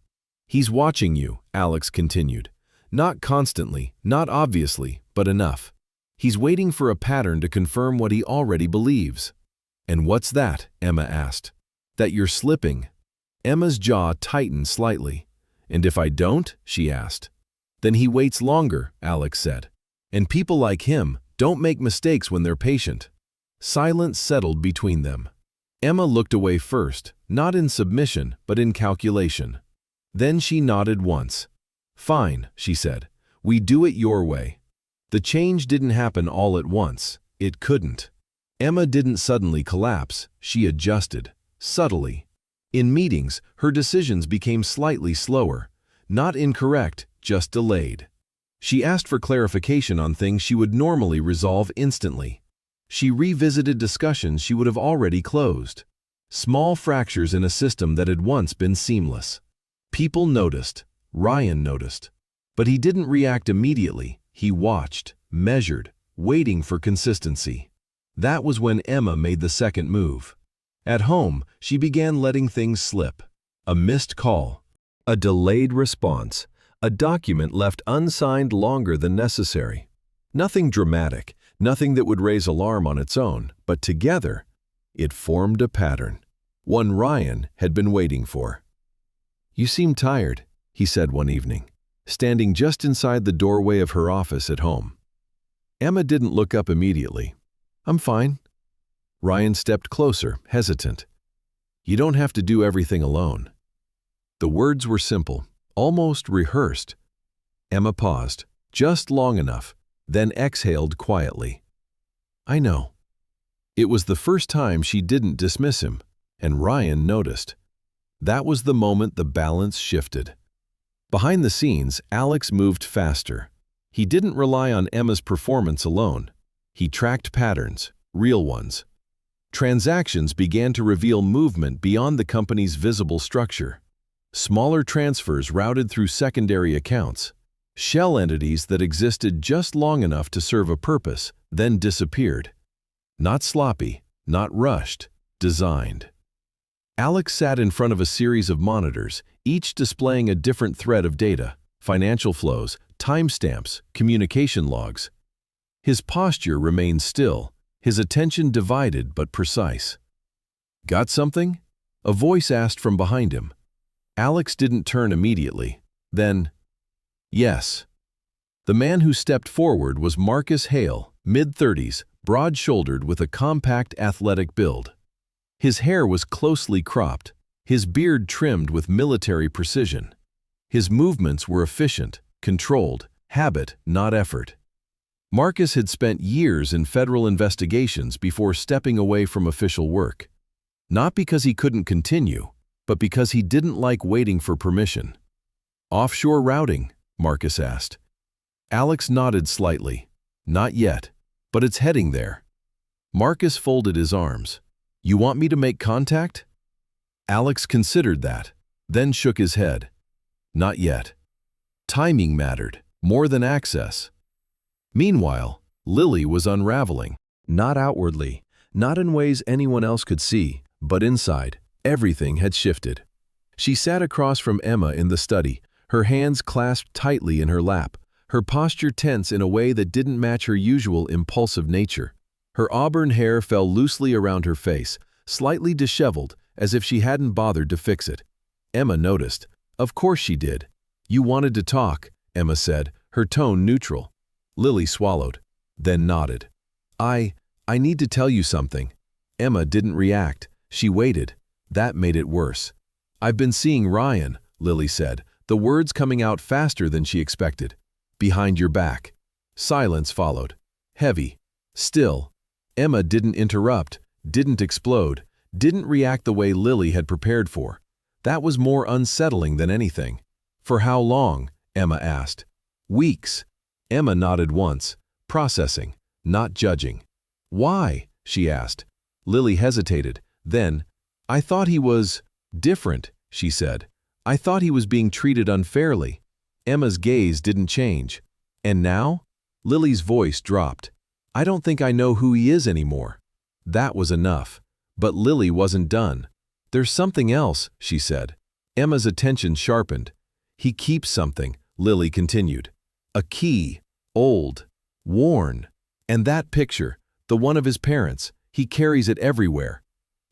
He's watching you, Alex continued. Not constantly, not obviously, but enough. He's waiting for a pattern to confirm what he already believes. And what's that? Emma asked. That you're slipping. Emma's jaw tightened slightly. And if I don't? She asked. Then he waits longer, Alex said. And people like him don't make mistakes when they're patient. Silence settled between them. Emma looked away first, not in submission, but in calculation. Then she nodded once. Fine, she said. We do it your way. The change didn't happen all at once. It couldn't. Emma didn't suddenly collapse. She adjusted, subtly. In meetings, her decisions became slightly slower. Not incorrect, just delayed. She asked for clarification on things she would normally resolve instantly. She revisited discussions she would have already closed. Small fractures in a system that had once been seamless. People noticed. Ryan noticed. But he didn't react immediately. He watched, measured, waiting for consistency. That was when Emma made the second move. At home, she began letting things slip. A missed call. A delayed response. A document left unsigned longer than necessary. Nothing dramatic, nothing that would raise alarm on its own, but together, it formed a pattern. One Ryan had been waiting for. "You seem tired," he said one evening, standing just inside the doorway of her office at home. Emma didn't look up immediately. "I'm fine." Ryan stepped closer, hesitant. "You don't have to do everything alone." The words were simple, almost rehearsed. Emma paused, just long enough, then exhaled quietly. "I know." It was the first time she didn't dismiss him, and Ryan noticed. That was the moment the balance shifted. Behind the scenes, Alex moved faster. He didn't rely on Emma's performance alone. He tracked patterns, real ones. Transactions began to reveal movement beyond the company's visible structure. Smaller transfers routed through secondary accounts. Shell entities that existed just long enough to serve a purpose, then disappeared. Not sloppy, not rushed, designed. Alex sat in front of a series of monitors, each displaying a different thread of data, financial flows, timestamps, communication logs. His posture remained still, his attention divided but precise. "Got something?" A voice asked from behind him. Alex didn't turn immediately. Then, "Yes." The man who stepped forward was Marcus Hale, mid-30s, broad-shouldered with a compact athletic build. His hair was closely cropped, his beard trimmed with military precision. His movements were efficient, controlled, habit, not effort. Marcus had spent years in federal investigations before stepping away from official work. Not because he couldn't continue, but because he didn't like waiting for permission. "Offshore routing?" Marcus asked. Alex nodded slightly. "Not yet, but it's heading there." Marcus folded his arms. "You want me to make contact?" Alex considered that, then shook his head. "Not yet." Timing mattered, more than access. Meanwhile, Lily was unraveling. Not outwardly, not in ways anyone else could see, but inside. Everything had shifted. She sat across from Emma in the study, her hands clasped tightly in her lap, her posture tense in a way that didn't match her usual impulsive nature. Her auburn hair fell loosely around her face, slightly disheveled, as if she hadn't bothered to fix it. Emma noticed. "Of course she did." "You wanted to talk," Emma said, her tone neutral. Lily swallowed, then nodded. I need to tell you something." Emma didn't react. She waited. That made it worse. "I've been seeing Ryan," Lily said, the words coming out faster than she expected. "Behind your back." Silence followed. Heavy. Still. Emma didn't interrupt, didn't explode, didn't react the way Lily had prepared for. That was more unsettling than anything. "For how long?" Emma asked. "Weeks." Emma nodded once, processing, not judging. "Why?" she asked. Lily hesitated. Then, "I thought he was different," she said. "I thought he was being treated unfairly." Emma's gaze didn't change. "And now?" Lily's voice dropped. "I don't think I know who he is anymore." That was enough. But Lily wasn't done. "There's something else," she said. Emma's attention sharpened. "He keeps something," Lily continued. "A key. Old. Worn. And that picture, the one of his parents, he carries it everywhere.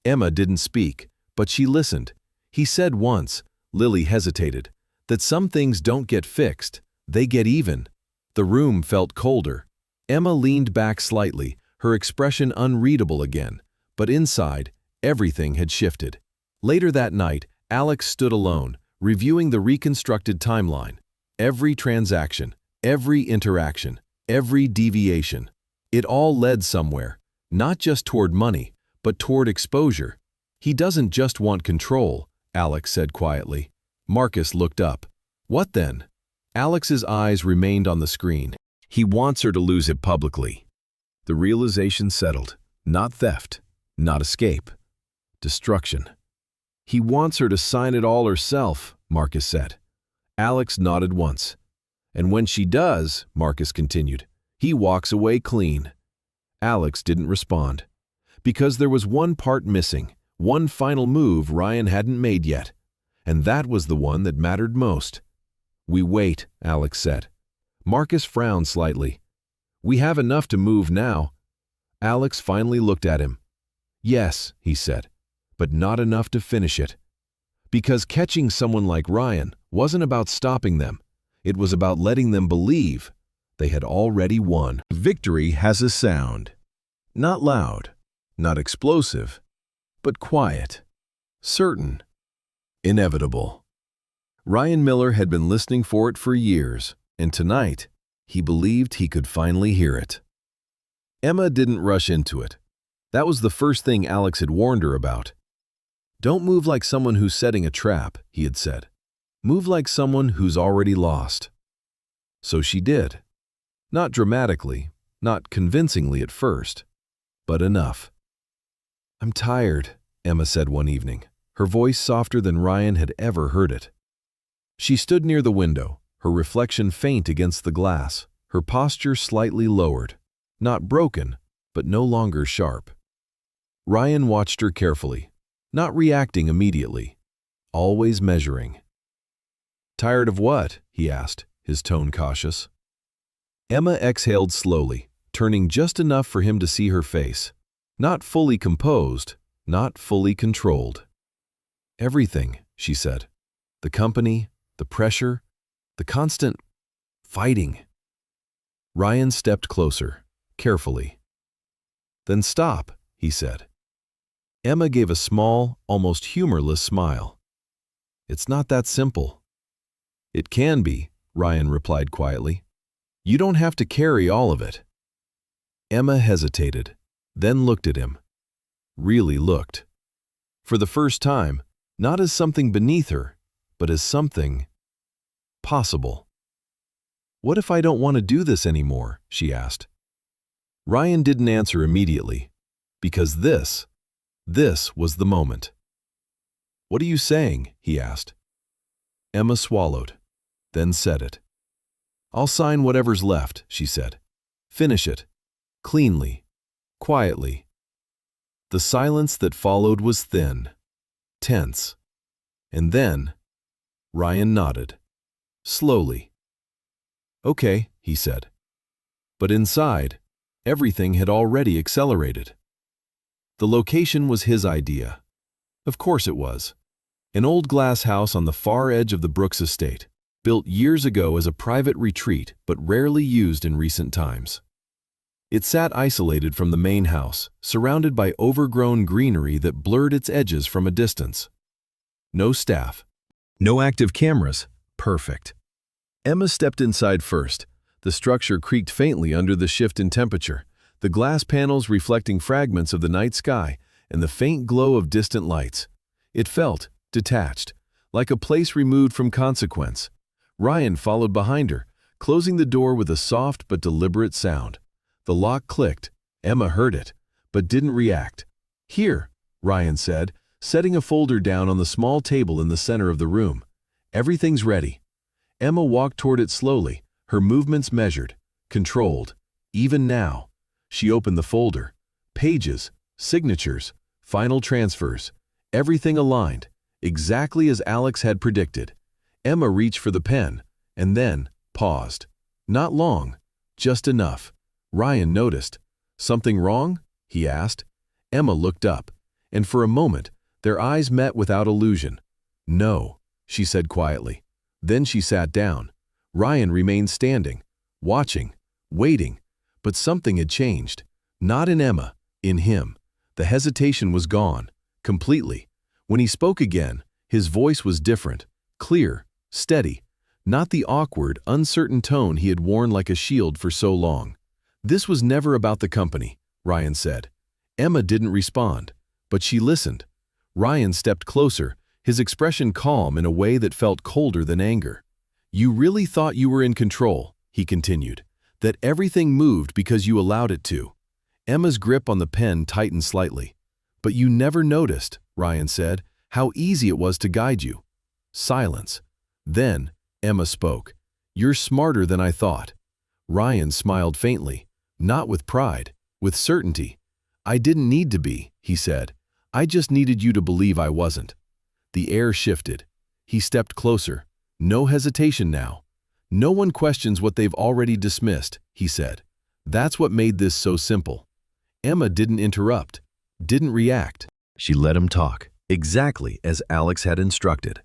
Emma didn't speak, but she listened. He said once, Lily hesitated, that some things don't get fixed, they get even. The room felt colder. Emma leaned back slightly, her expression unreadable again, but inside, everything had shifted. Later that night, Alex stood alone, reviewing the reconstructed timeline. Every transaction, every interaction, every deviation. It all led somewhere, not just toward money, but toward exposure. He doesn't just want control, Alex said quietly. Marcus looked up. What then? Alex's eyes remained on the screen. He wants her to lose it publicly. The realization settled. Not theft, not escape. Destruction. He wants her to sign it all herself, Marcus said. Alex nodded once. And when she does, Marcus continued, he walks away clean. Alex didn't respond. Because there was one part missing, one final move Ryan hadn't made yet. And that was the one that mattered most. We wait, Alex said. Marcus frowned slightly. We have enough to move now. Alex finally looked at him. Yes, he said, but not enough to finish it. Because catching someone like Ryan wasn't about stopping them. It was about letting them believe they had already won. Victory has a sound. Not loud, not explosive, but quiet, certain, inevitable. Ryan Miller had been listening for it for years, and tonight, he believed he could finally hear it. Emma didn't rush into it. That was the first thing Alex had warned her about. Don't move like someone who's setting a trap, he had said. Move like someone who's already lost. So she did. Not dramatically, not convincingly at first, but enough. I'm tired, Emma said one evening, her voice softer than Ryan had ever heard it. She stood near the window, her reflection faint against the glass, her posture slightly lowered. Not broken, but no longer sharp. Ryan watched her carefully, not reacting immediately, always measuring. Tired of what? He asked, his tone cautious. Emma exhaled slowly, turning just enough for him to see her face. Not fully composed, not fully controlled. Everything, she said. The company, the pressure, the constant fighting. Ryan stepped closer, carefully. Then stop, he said. Emma gave a small, almost humorless smile. It's not that simple. It can be, Ryan replied quietly. You don't have to carry all of it. Emma hesitated, then looked at him. Really looked. For the first time, not as something beneath her, but as something possible. What if I don't want to do this anymore? She asked. Ryan didn't answer immediately, because this was the moment. What are you saying? He asked. Emma swallowed, then said it. I'll sign whatever's left, she said. Finish it, cleanly, quietly. The silence that followed was thin, tense. And then, Ryan nodded, slowly. Okay, he said. But inside, everything had already accelerated. The location was his idea. Of course it was. An old glass house on the far edge of the Brooks estate, built years ago as a private retreat but rarely used in recent times. It sat isolated from the main house, surrounded by overgrown greenery that blurred its edges from a distance. No staff. No active cameras. Perfect. Emma stepped inside first. The structure creaked faintly under the shift in temperature, the glass panels reflecting fragments of the night sky and the faint glow of distant lights. It felt detached, like a place removed from consequence. Ryan followed behind her, closing the door with a soft but deliberate sound. The lock clicked. Emma heard it, but didn't react. Here, Ryan said, setting a folder down on the small table in the center of the room. Everything's ready. Emma walked toward it slowly, her movements measured, controlled. Even now, she opened the folder. Pages, signatures, final transfers, everything aligned, exactly as Alex had predicted. Emma reached for the pen, and then paused. Not long, just enough. Ryan noticed. "Something wrong?" he asked. Emma looked up, and for a moment, their eyes met without illusion. "No," she said quietly. Then she sat down. Ryan remained standing, watching, waiting, but something had changed. Not in Emma, in him. The hesitation was gone, completely. When he spoke again, his voice was different, clear, steady, not the awkward, uncertain tone he had worn like a shield for so long. "This was never about the company," Ryan said. Emma didn't respond, but she listened. Ryan stepped closer, his expression calm in a way that felt colder than anger. "You really thought you were in control," he continued, "that everything moved because you allowed it to." Emma's grip on the pen tightened slightly. "But you never noticed," Ryan said, "how easy it was to guide you." Silence. Then Emma spoke. "You're smarter than I thought." Ryan smiled faintly, not with pride, with certainty. "I didn't need to be," he said. "I just needed you to believe I wasn't." The air shifted. He stepped closer. "No hesitation now. No one questions what they've already dismissed," he said. "That's what made this so simple." Emma didn't interrupt, didn't react. She let him talk, exactly as Alex had instructed.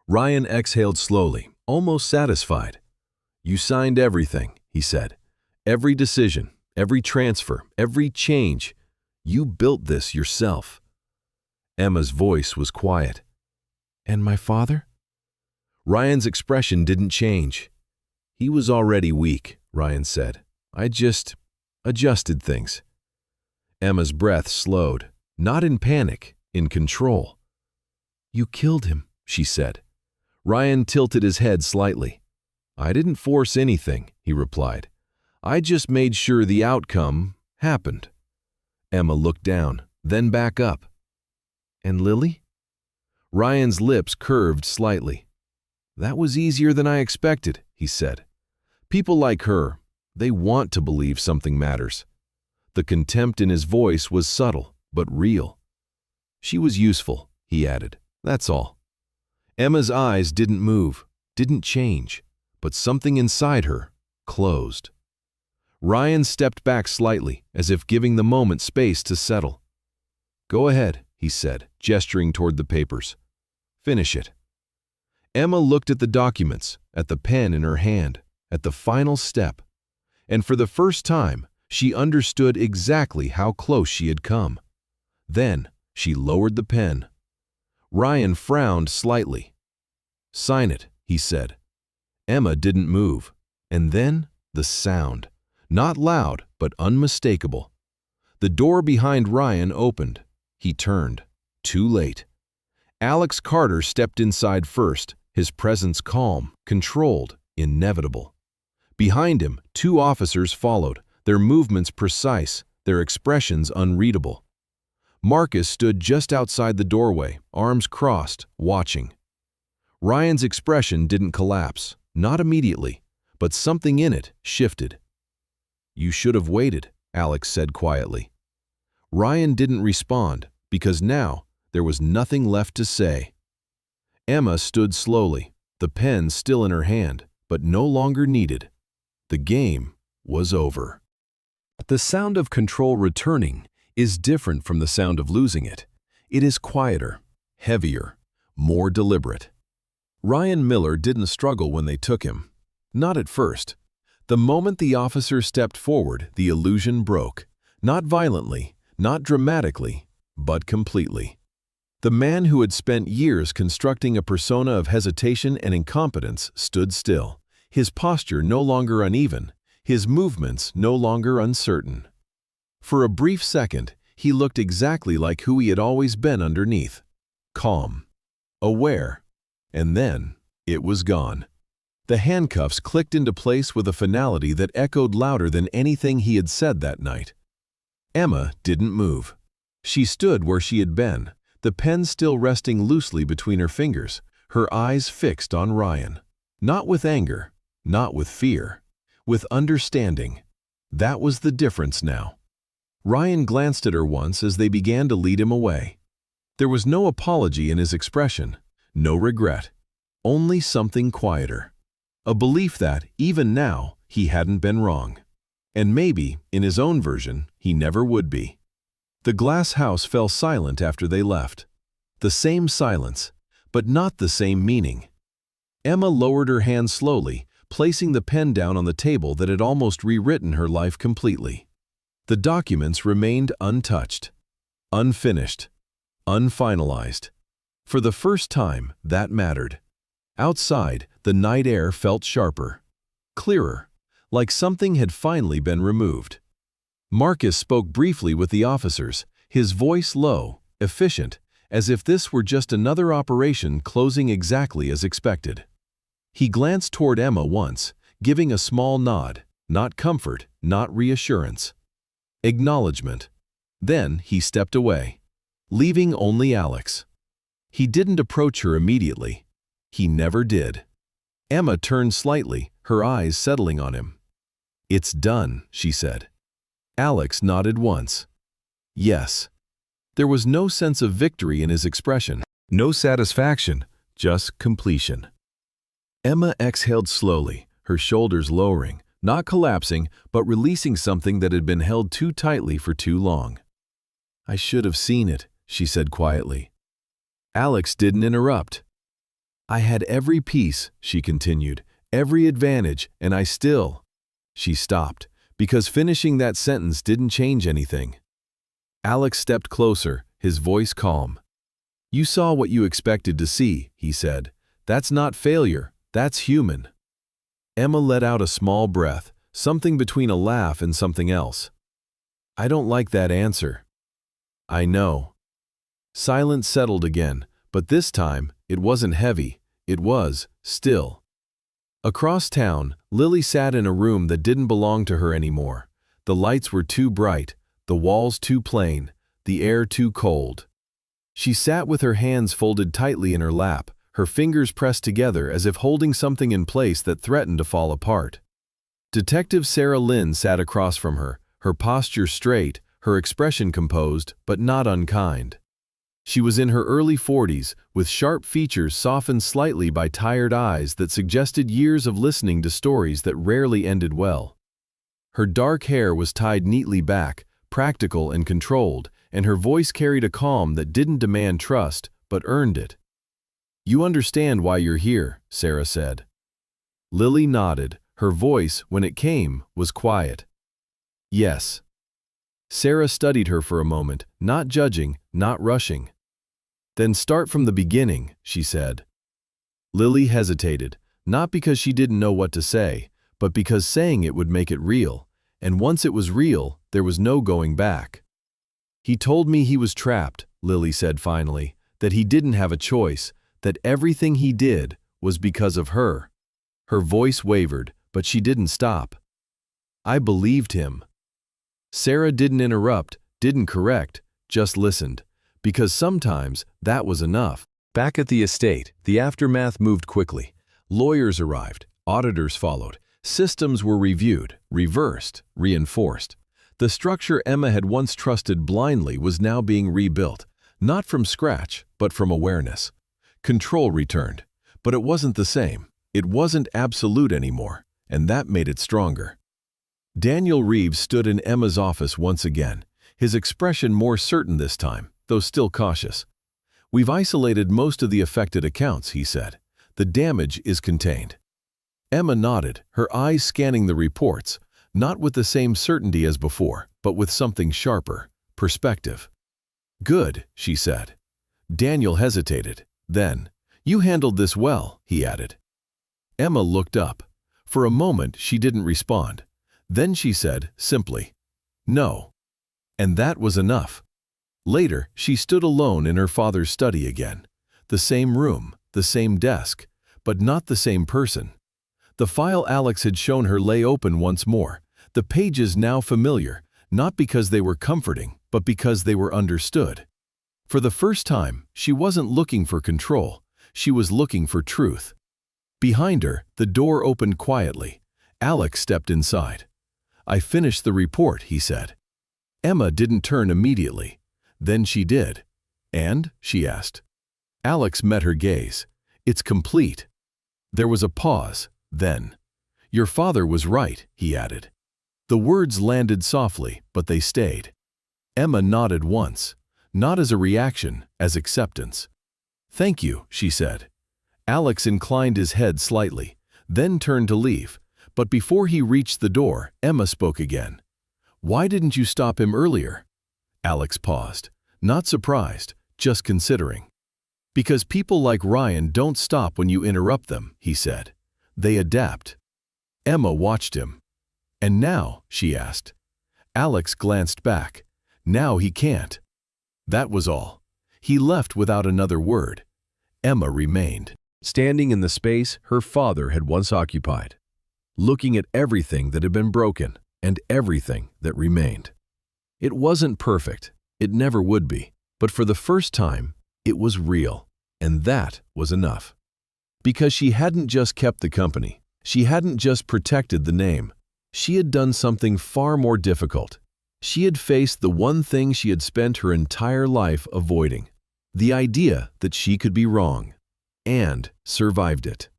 Ryan exhaled slowly, almost satisfied. "You signed everything," he said. "Every decision, every transfer, every change. You built this yourself." Emma's voice was quiet. "And my father?" Ryan's expression didn't change. "He was already weak," Ryan said. "I just adjusted things." Emma's breath slowed, not in panic, in control. "You killed him," she said. Ryan tilted his head slightly. "I didn't force anything," he replied. "I just made sure the outcome happened." Emma looked down, then back up. "And Lily?" Ryan's lips curved slightly. "That was easier than I expected," he said. "People like her, they want to believe something matters." The contempt in his voice was subtle, but real. "She was useful," he added. "That's all." Emma's eyes didn't move, didn't change, but something inside her closed. Ryan stepped back slightly, as if giving the moment space to settle. "Go ahead," he said, gesturing toward the papers. "Finish it." Emma looked at the documents, at the pen in her hand, at the final step, and for the first time, she understood exactly how close she had come. Then she lowered the pen. Ryan frowned slightly. "Sign it," he said. Emma didn't move, and then the sound, not loud but unmistakable. The door behind Ryan opened. He turned. Too late. Alex Carter stepped inside first, his presence calm, controlled, inevitable. Behind him, 2 officers followed, their movements precise, their expressions unreadable. Marcus stood just outside the doorway, arms crossed, watching. Ryan's expression didn't collapse, not immediately, but something in it shifted. "You should have waited," Alex said quietly. Ryan didn't respond, because now there was nothing left to say. Emma stood slowly, the pen still in her hand, but no longer needed. The game was over. The sound of control returning is different from the sound of losing it. It is quieter, heavier, more deliberate. Ryan Miller didn't struggle when they took him. Not at first. The moment the officer stepped forward, the illusion broke. Not violently, not dramatically, but completely. The man who had spent years constructing a persona of hesitation and incompetence stood still, his posture no longer uneven, his movements no longer uncertain. For a brief second, he looked exactly like who he had always been underneath. Calm. Aware. And then, it was gone. The handcuffs clicked into place with a finality that echoed louder than anything he had said that night. Emma didn't move. She stood where she had been, the pen still resting loosely between her fingers, her eyes fixed on Ryan. Not with anger, not with fear, with understanding. That was the difference now. Ryan glanced at her once as they began to lead him away. There was no apology in his expression, no regret, only something quieter. A belief that, even now, he hadn't been wrong. And maybe, in his own version, he never would be. The glass house fell silent after they left. The same silence, but not the same meaning. Emma lowered her hand slowly, placing the pen down on the table that had almost rewritten her life completely. The documents remained untouched, unfinished, unfinalized. For the first time, that mattered. Outside, the night air felt sharper, clearer, like something had finally been removed. Marcus spoke briefly with the officers, his voice low, efficient, as if this were just another operation closing exactly as expected. He glanced toward Emma once, giving a small nod, not comfort, not reassurance. Acknowledgement. Then he stepped away, leaving only Alex. He didn't approach her immediately. He never did. Emma turned slightly, her eyes settling on him. "It's done," she said. Alex nodded once. Yes. There was no sense of victory in his expression, no satisfaction, just completion. Emma exhaled slowly, her shoulders lowering, not collapsing, but releasing something that had been held too tightly for too long. "I should have seen it," she said quietly. Alex didn't interrupt. "I had every piece," she continued, "every advantage, and I still—" She stopped, because finishing that sentence didn't change anything. Alex stepped closer, his voice calm. "You saw what you expected to see," he said. "That's not failure, that's human." Emma let out a small breath, something between a laugh and something else. "I don't like that answer." "I know." Silence settled again, but this time, it wasn't heavy, it was still. Across town, Lily sat in a room that didn't belong to her anymore. The lights were too bright, the walls too plain, the air too cold. She sat with her hands folded tightly in her lap, her fingers pressed together as if holding something in place that threatened to fall apart. Detective Sarah Lynn sat across from her, her posture straight, her expression composed, but not unkind. She was in her early 40s, with sharp features softened slightly by tired eyes that suggested years of listening to stories that rarely ended well. Her dark hair was tied neatly back, practical and controlled, and her voice carried a calm that didn't demand trust, but earned it. "You understand why you're here," Sarah said. Lily nodded. Her voice, when it came, was quiet. "Yes." Sarah studied her for a moment, not judging, not rushing. "Then start from the beginning," she said. Lily hesitated, not because she didn't know what to say, but because saying it would make it real, and once it was real, there was no going back. "He told me he was trapped," Lily said finally, "that he didn't have a choice, that everything he did was because of her." Her voice wavered, but she didn't stop. "I believed him." Sarah didn't interrupt, didn't correct, just listened, because sometimes that was enough. Back at the estate, the aftermath moved quickly. Lawyers arrived, auditors followed, systems were reviewed, reversed, reinforced. The structure Emma had once trusted blindly was now being rebuilt, not from scratch, but from awareness. Control returned, but it wasn't the same. It wasn't absolute anymore, and that made it stronger. Daniel Reeves stood in Emma's office once again, his expression more certain this time, though still cautious. "We've isolated most of the affected accounts," he said. "The damage is contained." Emma nodded, her eyes scanning the reports, not with the same certainty as before, but with something sharper, perspective. "Good," she said. Daniel hesitated. Then, "You handled this well," he added. Emma looked up. For a moment, she didn't respond. Then she said, simply, "No." And that was enough. Later, she stood alone in her father's study again. The same room, the same desk, but not the same person. The file Alex had shown her lay open once more, the pages now familiar, not because they were comforting, but because they were understood. For the first time, she wasn't looking for control, she was looking for truth. Behind her, the door opened quietly. Alex stepped inside. "I finished the report," he said. Emma didn't turn immediately. Then she did. "And?" she asked. Alex met her gaze. "It's complete." There was a pause. Then, "Your father was right," he added. The words landed softly, but they stayed. Emma nodded once, not as a reaction, as acceptance. "Thank you," she said. Alex inclined his head slightly, then turned to leave, but before he reached the door, Emma spoke again. "Why didn't you stop him earlier?" Alex paused, not surprised, just considering. "Because people like Ryan don't stop when you interrupt them," he said. "They adapt." Emma watched him. "And now?" she asked. Alex glanced back. "Now he can't." That was all. He left without another word. Emma remained, standing in the space her father had once occupied, looking at everything that had been broken and everything that remained. It wasn't perfect, it never would be, but for the first time, it was real, and that was enough. Because she hadn't just kept the company, she hadn't just protected the name, she had done something far more difficult. She had faced the one thing she had spent her entire life avoiding, the idea that she could be wrong, and survived it.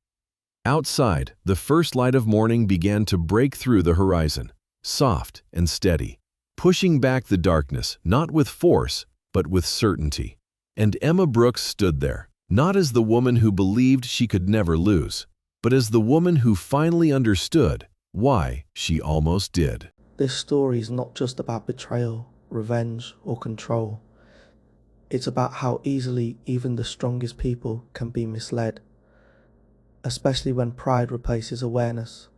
Outside, the first light of morning began to break through the horizon, soft and steady, pushing back the darkness, not with force, but with certainty. And Emma Brooks stood there, not as the woman who believed she could never lose, but as the woman who finally understood why she almost did. This story is not just about betrayal, revenge, or control. It's about how easily even the strongest people can be misled, especially when pride replaces awareness.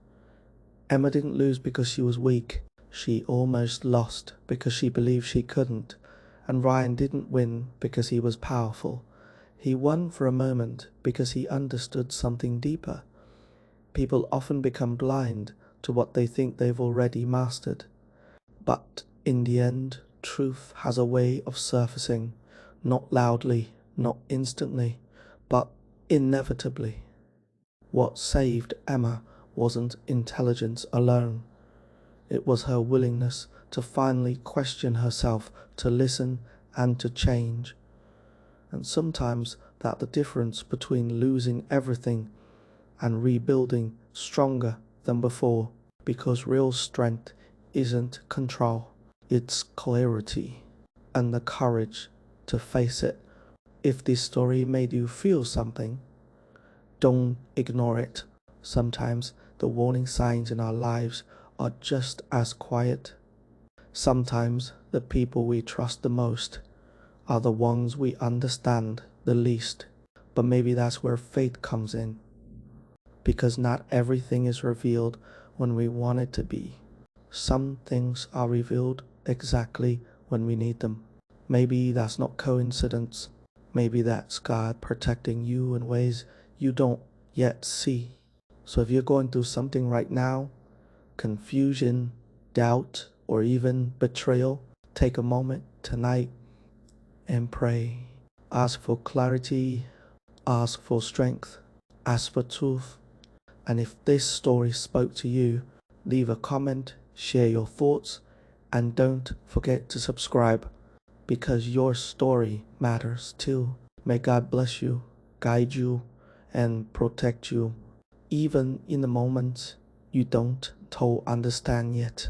Emma didn't lose because she was weak. She almost lost because she believed she couldn't. And Ryan didn't win because he was powerful. He won for a moment because he understood something deeper. People often become blind to what they think they've already mastered. But in the end, truth has a way of surfacing, not loudly, not instantly, but inevitably. What saved Emma wasn't intelligence alone. It was her willingness to finally question herself, to listen and to change. And sometimes that's the difference between losing everything and rebuilding stronger than before, because real strength isn't control, it's clarity and the courage to face it. If this story made you feel something, don't ignore it. Sometimes the warning signs in our lives are just as quiet. Sometimes the people we trust the most are the ones we understand the least. But maybe that's where faith comes in. Because not everything is revealed when we want it to be. Some things are revealed exactly when we need them. Maybe that's not coincidence. Maybe that's God protecting you in ways you don't yet see. So if you're going through something right now, confusion, doubt, or even betrayal, take a moment tonight and pray. Ask for clarity, ask for strength, ask for truth. And if this story spoke to you, leave a comment, share your thoughts, and don't forget to subscribe, because your story matters too. May God bless you, guide you, and protect you, even in the moments you don't understand yet.